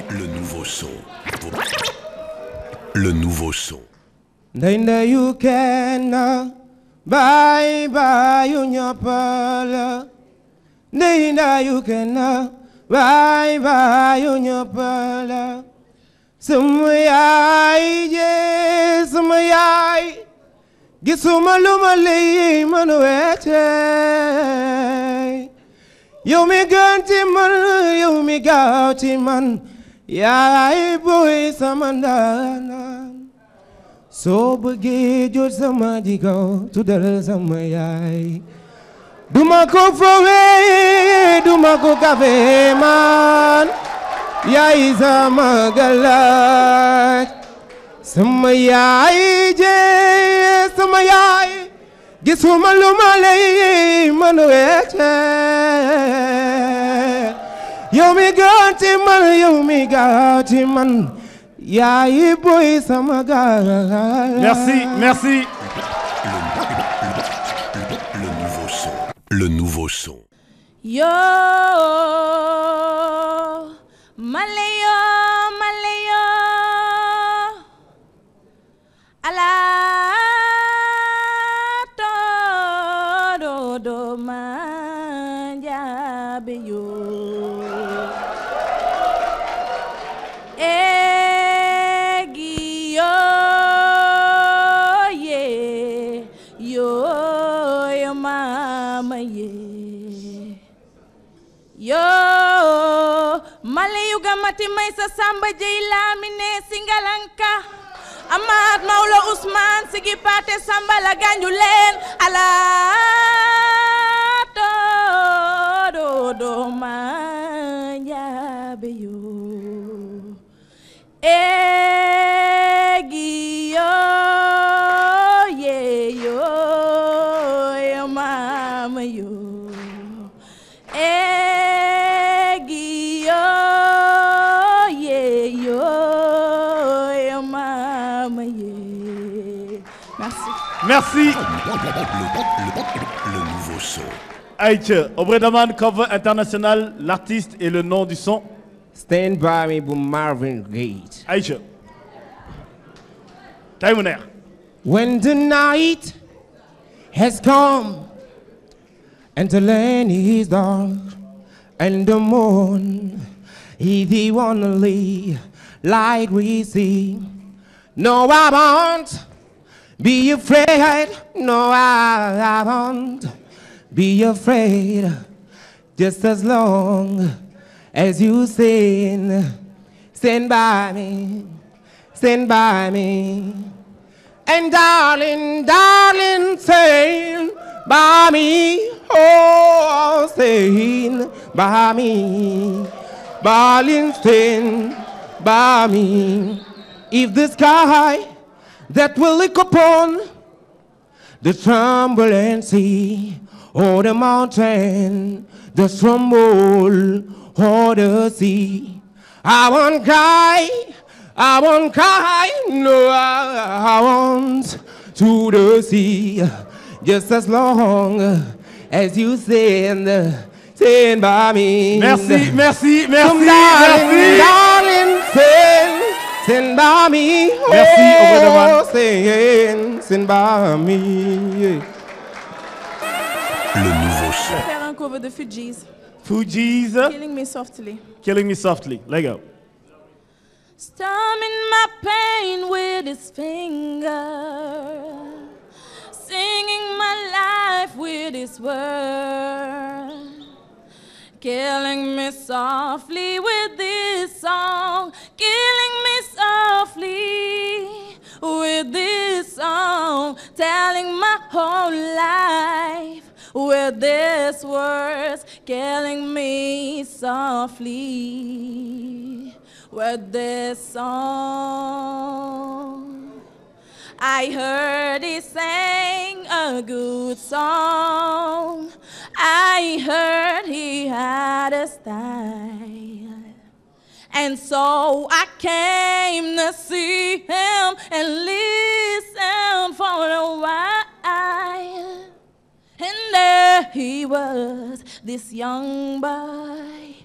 Le nouveau son. Le nouveau son. You can bye bye you pala. You can bye bye you pala. Sama yaay gisuma luma lay man wete. Yow mi gën ci man yow mi gaaw ci man yaay boy sama ndaanaan. Soo bëggee jot sama digaw tuddal sama yaay. Duma ko fowe duma ko kafe man yaay sama galaaj. Sama yaay je sama yaay gisuma lu ma lay man wete. Yow mi gën ci man yow mi gaaw ci man yaay boy sama galaaj. Merci, merci. Le nouveau son. Yo, Malayo, Malayo, ala todo do manjabe yo. Egi yo, yeah, yo mama yeah. Yo Aliou Gamati Maysa Samba Jey Lamine Singalanka Amad Mawla Ousmane Sigi Paté Samba la gaañu leen ala do ma njaabe yo egi yo ye yo mama yo egi yo ye yo mama ye. Merci. Merci. Le nouveau son. Aïcha, Obradoman cover international, l'artiste et le nom du son. Stand by me, by Marvin Gaye. Aïcha. Taïmouner. When the night has come and the land is dark and the moon is the only light we see. No, I won't be afraid. No, I won't be afraid. Just as long as you stand by me, stand by me. And darling, darling, stand by me, oh, stand by me. Darling, stand by me. If the sky that will look upon the trembling sea, or the mountain, the tremble, or the sea, I won't cry, no, I won't to the sea, just as long as you stand by me. Merci, merci, merci, darling, merci. Darling, stand by me. Merci, Obradoman. Stand by me. Le nouveau son. Je vais faire un cover de Fugees. Fugees. Killing Me Softly. Killing Me Softly. Let go. Storming my pain with his finger, singing my life with his word, killing me softly with this song, killing me softly with this song, telling my whole life with these words, killing me softly with this song. I heard he sang a good song. I heard he had a style. And so I came to see him and listen for a while. And there he was, this young boy,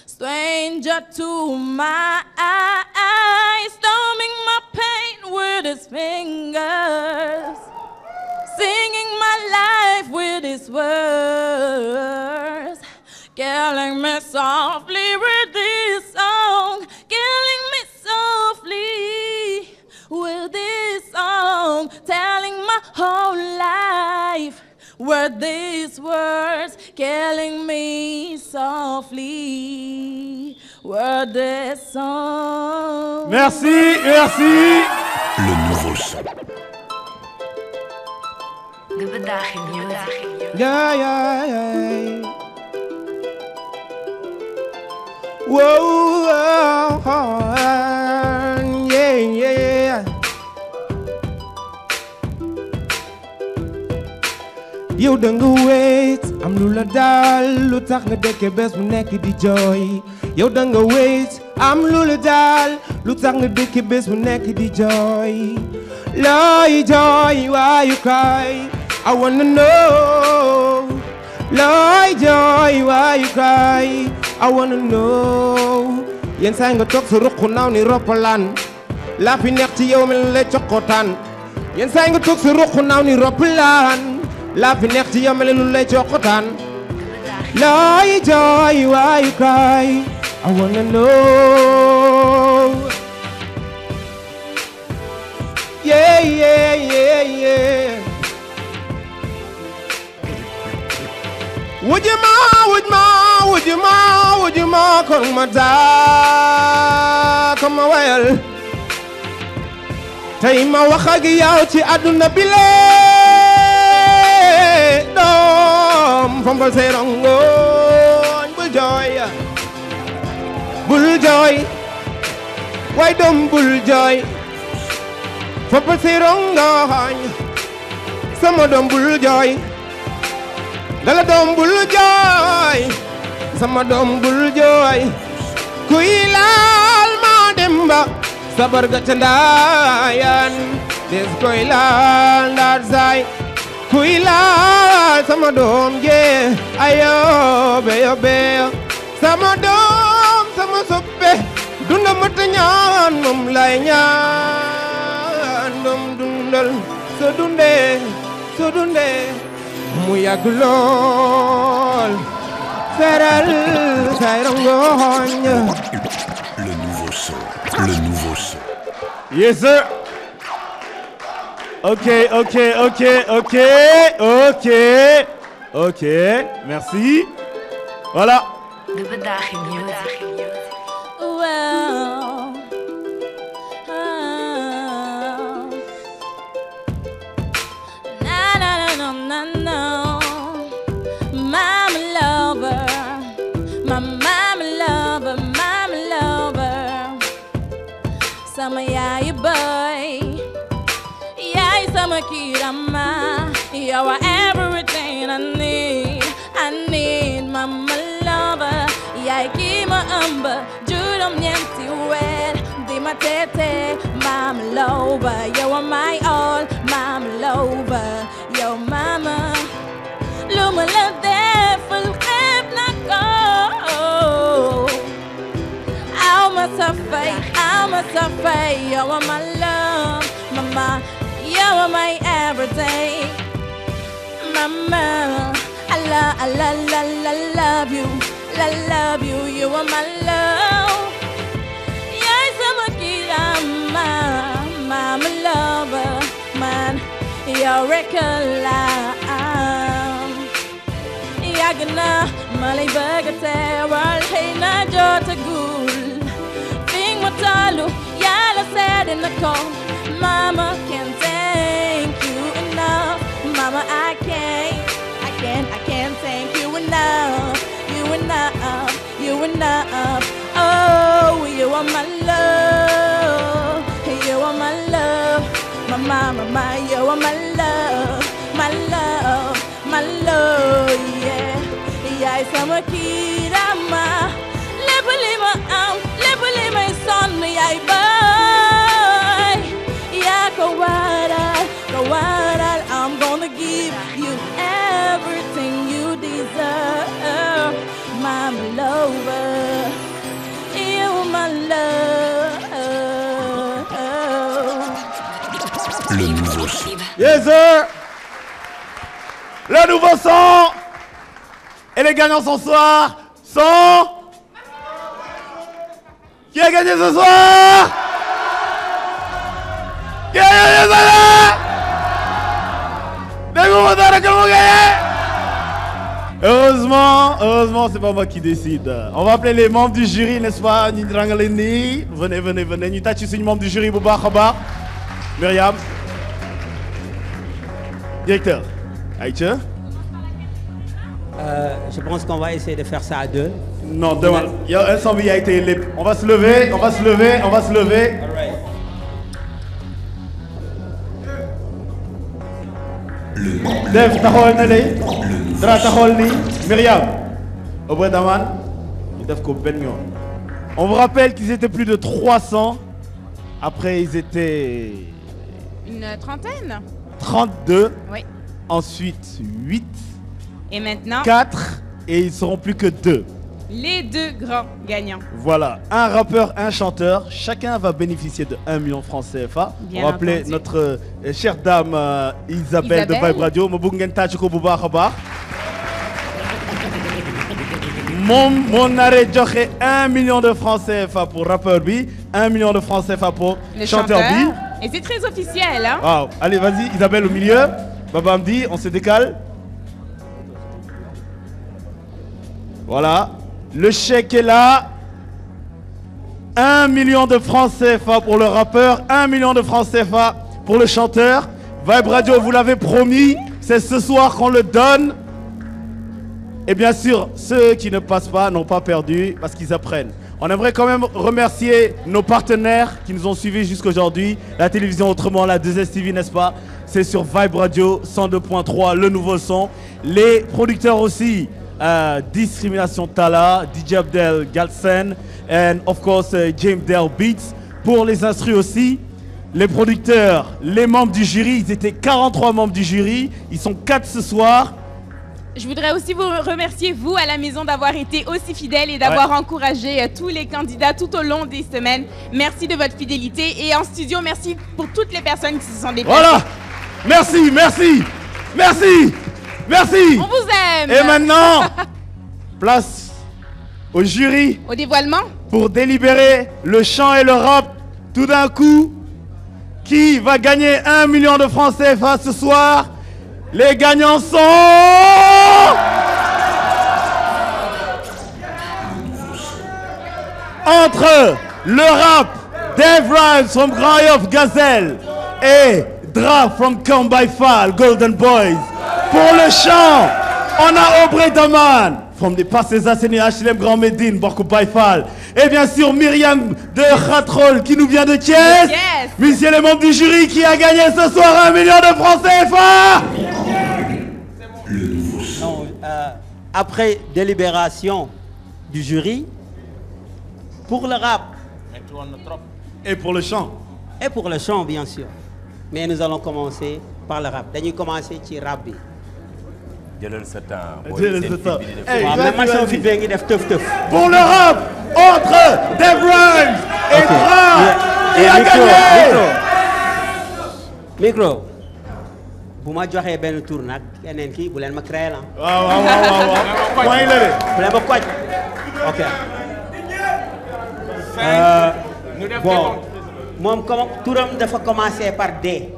stranger to my eyes, storming my pain with his fingers, singing my life with his words, killing me softly with this song, killing me softly with this song, telling my whole life with these words, killing me softly with this song. Merci, merci. Le nouveau son. Yeah, yeah, yeah. Whoa, yeah, yeah. Yow da nga wéet am lu la daal lu tax nga dëkke bés bu nekk di jooy. Yow da nga wéet am lu la daal lu tax nga dëkke bés bu nekk di jooy. Looy jooy, why you cry? I wanna know. Looy jooy, why you cry? I wanna know. Yenn saa nga toog sa ruq naaw ni roppalaan laa fi neex ci yow mel la cokkotaan. Yenn saa nga toog sa ruq naaw ni roppalaan laa fi neex ci yow mel lu lay cokkotaan. Looy jooy, why you cry? I wanna know. Yeah, yeah, yeah, yeah. Would you mind, would you mind, would you mind, wuji ma kon ma daa ko ma wayal tey ma wax ak yow ci àdduna bi lee doom fombal say rongoñ bul jooy way doom bul jooy fombal say rongoñ sama doom bul jooy dala doom bul jooy sama doom bul jooy kuy laal ma demba sabar ga ca ndaayan des koy laal ndaat saay kuy laal sama doom jee ayobe yobe sama doom sama soppe dunda mata ñaan moom lay ñaan doom dundal so dunde mu yàgg lool feral say rongoñ. Le nouveau son. Yes sir. Ok. Merci. Voilà. Sama yaay boy, yaay sama kirama, you are everything I need, mama lover, yaay ki ma ëmb juróom ñeenti weer di ma tete, mama lover, you are my all, mama lover, yow mama, lu ma la defal xeeb na ko, aw ma sa fay, you are my love, mama, you are my everything, mama, I love you, you are my love, yaay sama kirama, mama lover, man, yow rekk la am, yàgg na ma lay bëgg a teewal, xëy na jotagul ma talu yàlla seede na ko, mama can't thank you enough, mama I can't thank you enough, oh you are my love, mama you are my love, yeah, yaay sama kirama, lépp li ma am, lépp li may sonn yaay boy, yaa ko waral, I'm gonna give you everything you deserve, my lover, you my love. Le nouveau son. Yes sir. Le nouveau son. Et les gagnants ce soir sont... Qui a gagné ce soir? Qui a gagné ce soir? Heureusement, c'est pas moi qui décide. On va appeler les membres du jury, n'est-ce pas? Venez. Nous tâchons sur les membres du jury, Bouba Khaba. Myriam. Directeur. Aïcha. Je pense qu'on va essayer de faire ça à deux. Non, demain, il y a un samedi qui a été libre. On va se lever. Dev, taxawal na lay. Dara taxawal ni. Myriam. Aubrey Daman. Ils doivent couper ben yoon. On vous rappelle qu'ils étaient plus de 300. Après, ils étaient... Une trentaine. 32. Oui. Ensuite, 8. Et maintenant 4. Et ils seront plus que 2. Les deux grands gagnants. Voilà, un rappeur, un chanteur. Chacun va bénéficier de 1 million francs CFA. Bien on va appeler entendu. notre chère dame Isabelle de Vibe Radio. Ma bëgg ngeen tàcc ko bu baax a baax. Moom moo naree joxe 1 million de francs CFA pour rappeur bi, 1 million de francs CFA pour Le chanteur bi. Et c'est très officiel, hein? Wow. Allez, vas-y, Isabelle au milieu. Baba Amdi, on se décale. Voilà. Le chèque est là. 1 million de francs CFA pour le rappeur, 1 million de francs CFA pour le chanteur. Vibe Radio, vous l'avez promis, c'est ce soir qu'on le donne. Et bien sûr, ceux qui ne passent pas n'ont pas perdu parce qu'ils apprennent. On aimerait quand même remercier nos partenaires qui nous ont suivis jusqu'aujourd'hui. La télévision autrement, la 2STV, n'est-ce pas? C'est sur Vibe Radio 102.3, le nouveau son. Les producteurs aussi, Discrimination Tala, DJ Abdel Galsen, and of course James Dale Beats. Pour les instrus aussi, les producteurs, les membres du jury, ils étaient 43 membres du jury, ils sont 4 ce soir. Je voudrais aussi vous remercier, vous, à la maison, d'avoir été aussi fidèles et d'avoir encouragé tous les candidats tout au long des semaines. Merci de votre fidélité. Et en studio, merci pour toutes les personnes qui se sont déplacées. Voilà. Merci, merci, merci, merci. On vous aime. Et maintenant, place au jury. Au dévoilement. Pour délibérer le chant et le rap. Tout d'un coup, qui va gagner 1 million de francs CFA ce soir? Les gagnants sont... Entre le rap, Dave Rhymes from Grand Yoff Gazelle et Dra from Come By Fall, Golden Boys. Pour le chant, on a Aubrey Daman from des Passés Assénés, HLM Grand Médine, Borco By Fall. Et bien sûr Myriam de Khatrol qui nous vient de Thiès. Yes. Monsieur les membres du jury qui a gagné ce soir 1 million de francs CFA. Non, après délibération du jury, pour le rap. Et pour le chant. Et pour le chant, bien sûr. Mais nous allons commencer par le rap. Dañuy commencer ci rap bi. jëlal sa temps. Jëlal sa temps. waaw mais man sama fit bee ngi def tëf tëf. Pour le rap, entre Dave Rhymes et Dra, qui a gagné. Micro. bu ma joxee benn tour nag keneen kii bu leen ma créé la. waaw. point la de. bu leen ma koj. ok. Bon moom comme turam dafa commencé par D.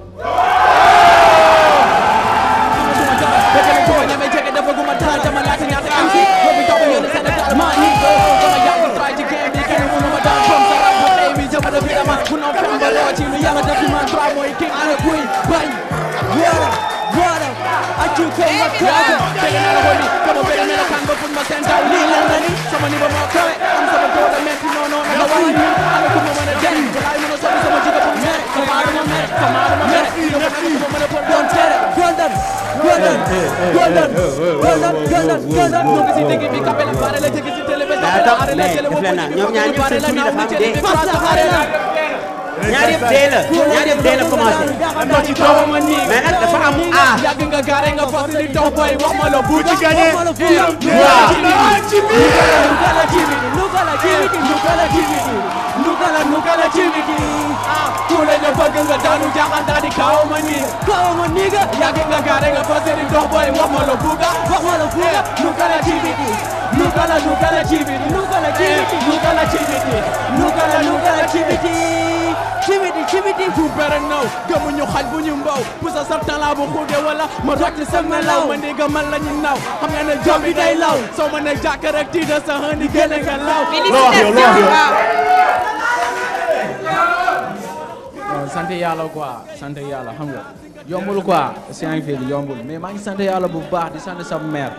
ñaar yëpp dee la commencé mais nag dafa am yàgg nga gaare nga fas li taw boy wax ma la bu ci gagné nukala cimiki kule ne bëgg nga daanu jaxanta di kaw ma ni nga yàgg nga gaare nga fas li taw boy wax ma la buga nukala cimiki nukala cimiki Chimiti fu bere naw gëmuñu xaj bu ñu mbaw bu sa sartan la bu xuude wala ma rocc sa melaw ma ndi gamal la ñu naw xam nga ne jom bi day law soo ma ne jàkk rek tiida sa handi génne nga law sant yàlla quoi sant yàlla xam nga yombul quoi science fi yombul mais maa ngi sant yàlla bu baax di sant sa mère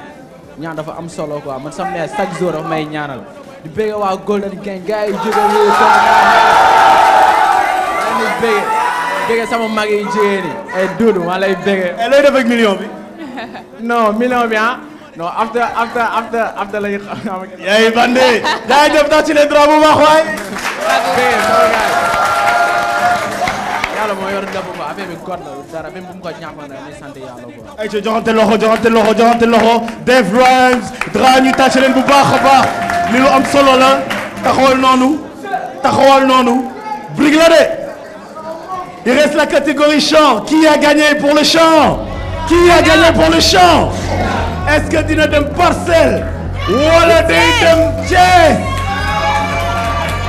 ñaan dafa am solo quoi man sa mère chaque jour dafa may ñaanal di bëgg waa Golden Gang gars yi jóge bëgg sama mag yi jigéen ñi ay Doudou maa lay bëgg. looy def ak million bi. non million bi non after lay xam. yaay bande. jaay def naa ci les draps bu baax waay. yàlla moo yor lépp quoi affaire bi god la dara même bu mu ko ñàkkoon rek ni sant yàlla quoi. ayca joxante loxo Dave Rhymes Dra ñu tàcc leen bu baax a baax li lu am solo la taxawal noonu brig la de. Il reste la catégorie chant. Qui a gagné pour le chant? Est-ce que dina dem Parcelles wala day dem Thiès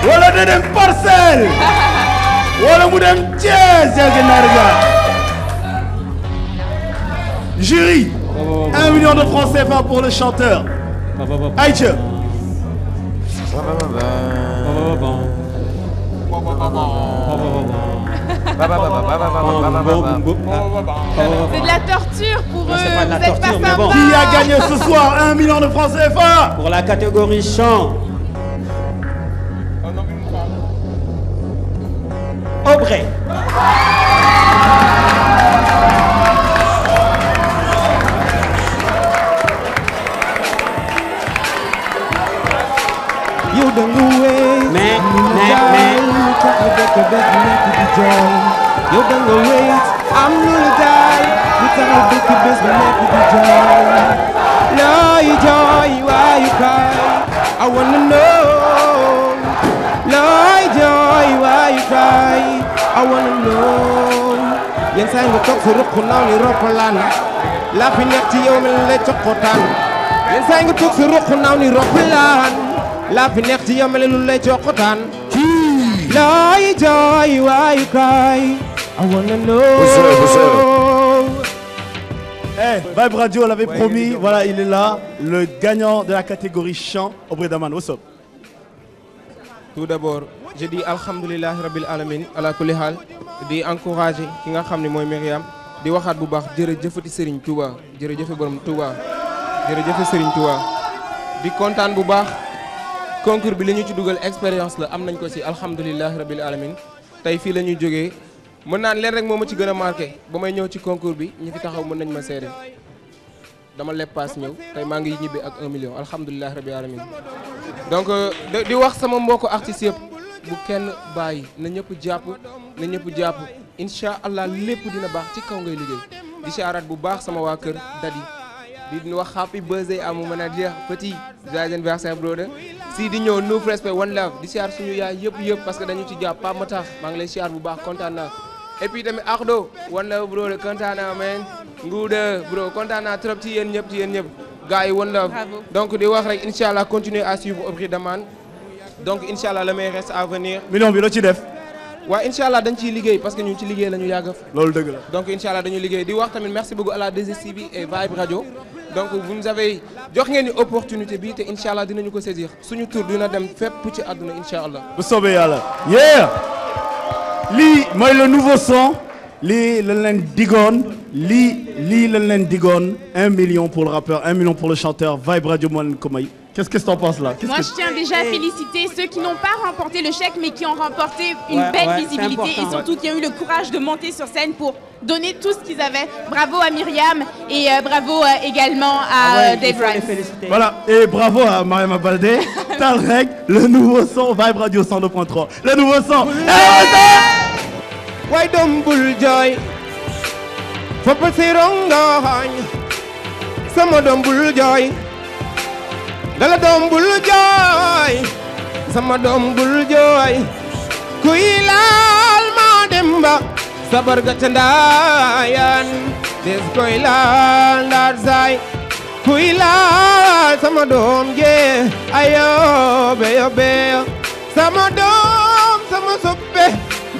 wala day dem Parcelles wala mu dem Thiès yàgg narga. Jury, 1 million de francs CFA pour le chanteur. Aïcha, C'est de la torture pour eux. C'est pas de la Vous êtes torture, pas mais bon. sympa. Qui a gagné ce soir 1 million de francs CFA? Pour la catégorie chant. Aubrey. yow da nga wéy lu tax nga dëkk bés bu nekk di jooy yow da nga wéy am lu la daal lu tax nga dëkk bés bu nekk di jooy looy jooy waayu kaay I wanna know looy jooy waayu kaay I wanna know yenn saa nga toog sa ruq naaw ni roppalaan laa fi nekk ci yow mel la coqotaan yenn saa nga toog sa ruq naaw ni roppalaan laa fi nekk ci yow mel lu lay coqotaan looy jooy waayu kaay I wanna know. Eh, Vibe Radio l'avait promis, voilà, il est là, le gagnant de la catégorie chant, Aubrey Daman. What's up? Tout d'abord, je dis alhamdulillah rabbil alamin ala kulli hal di encourager ki nga xam ne mooy Myriam di waxaat bu baax jërëjëfati Serigne Touba jërëjëfe borom Touba jërëjëfe Serigne Touba di kontaan bu baax concours bi li ñu ci dugal expérience la am nañ ko ci alhamdulillah rabbil alamin tey fii la ñuy jógee mën naan leen rek moo ma ci gën a marqué ba may ñëw ci concours bi ñi fi taxaw mën nañ ma seede dama lepp paas ñëw tey maa ngi ñibbi ak 1 million alhamdulilah rabbil alamin donc di wax sama mbokku artistes yëpp bu kenn bàyyi na ñëpp jàpp incha allah lépp dina baax ci kaw ngay liggéey di siyaaraat bu baax sama waa kër Dadi di wax happy birthday à mon manager petit joyeux anniversaire brother si di ñëw no respect one love di siyaar suñu yaay yëpp parce que dañu ci jàpp Pape Matar maa ngi lay siyaar bu baax kontaan naa et puis tamit Ardo one love brother kontaan naa man Ngouda bro kontaan naa trop ci yéen ñëpp gars yi one love donc di wax rek incha allah continuer à suivre Aubrey Daman donc incha allah le meilleur reste à venir. million bi loo ci def. waaw incha allah dañ ciy liggéey parce que ñun ci liggéey la ñu yàgg. loolu dëgg la. donc incha allah dañu liggéey di wax tamit merci beaucoup à la 2STV et Vibe Radio donc vous nous avez jox ngeen ni opportunité bi te incha allah dinañu ko saisir suñu tour dina dem fépp ci àdduna incha allah. bu soobee yàlla. yeah. lii mooy le nouveau son. lii lañ leen digoon. lii lañ leen digoon 1 million pour le rappeur 1 million pour le chanteur Vibe Radio moo leen ko may. Qu'est-ce que t'en penses là? Moi, je tiens déjà à féliciter ceux qui n'ont pas remporté le chèque, mais qui ont remporté une belle visibilité et surtout qui ont eu le courage de monter sur scène pour donner tout ce qu'ils avaient. Bravo à Myriam et bravo également à Dave Rhymes. Voilà, et bravo à Mariama Baldé, Talreg, le nouveau son Vibe Radio 102.3. Le nouveau son. Why don't bull joy? For Pesirongahang, some of them bull joy. Dala doom bul jooy sama doom bul jooy kuy laal ma dem ba sabar ga ca ndaayan des koy laal ndaat saay kuy laal sama doom jee ayo beyo beyo sama doom sama soppe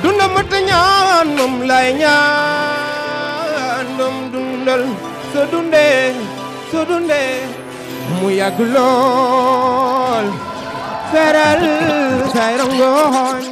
dunda mata ñaan moom lay ñaan doom dundal so dunde mu yàgg lool feral say rongoñ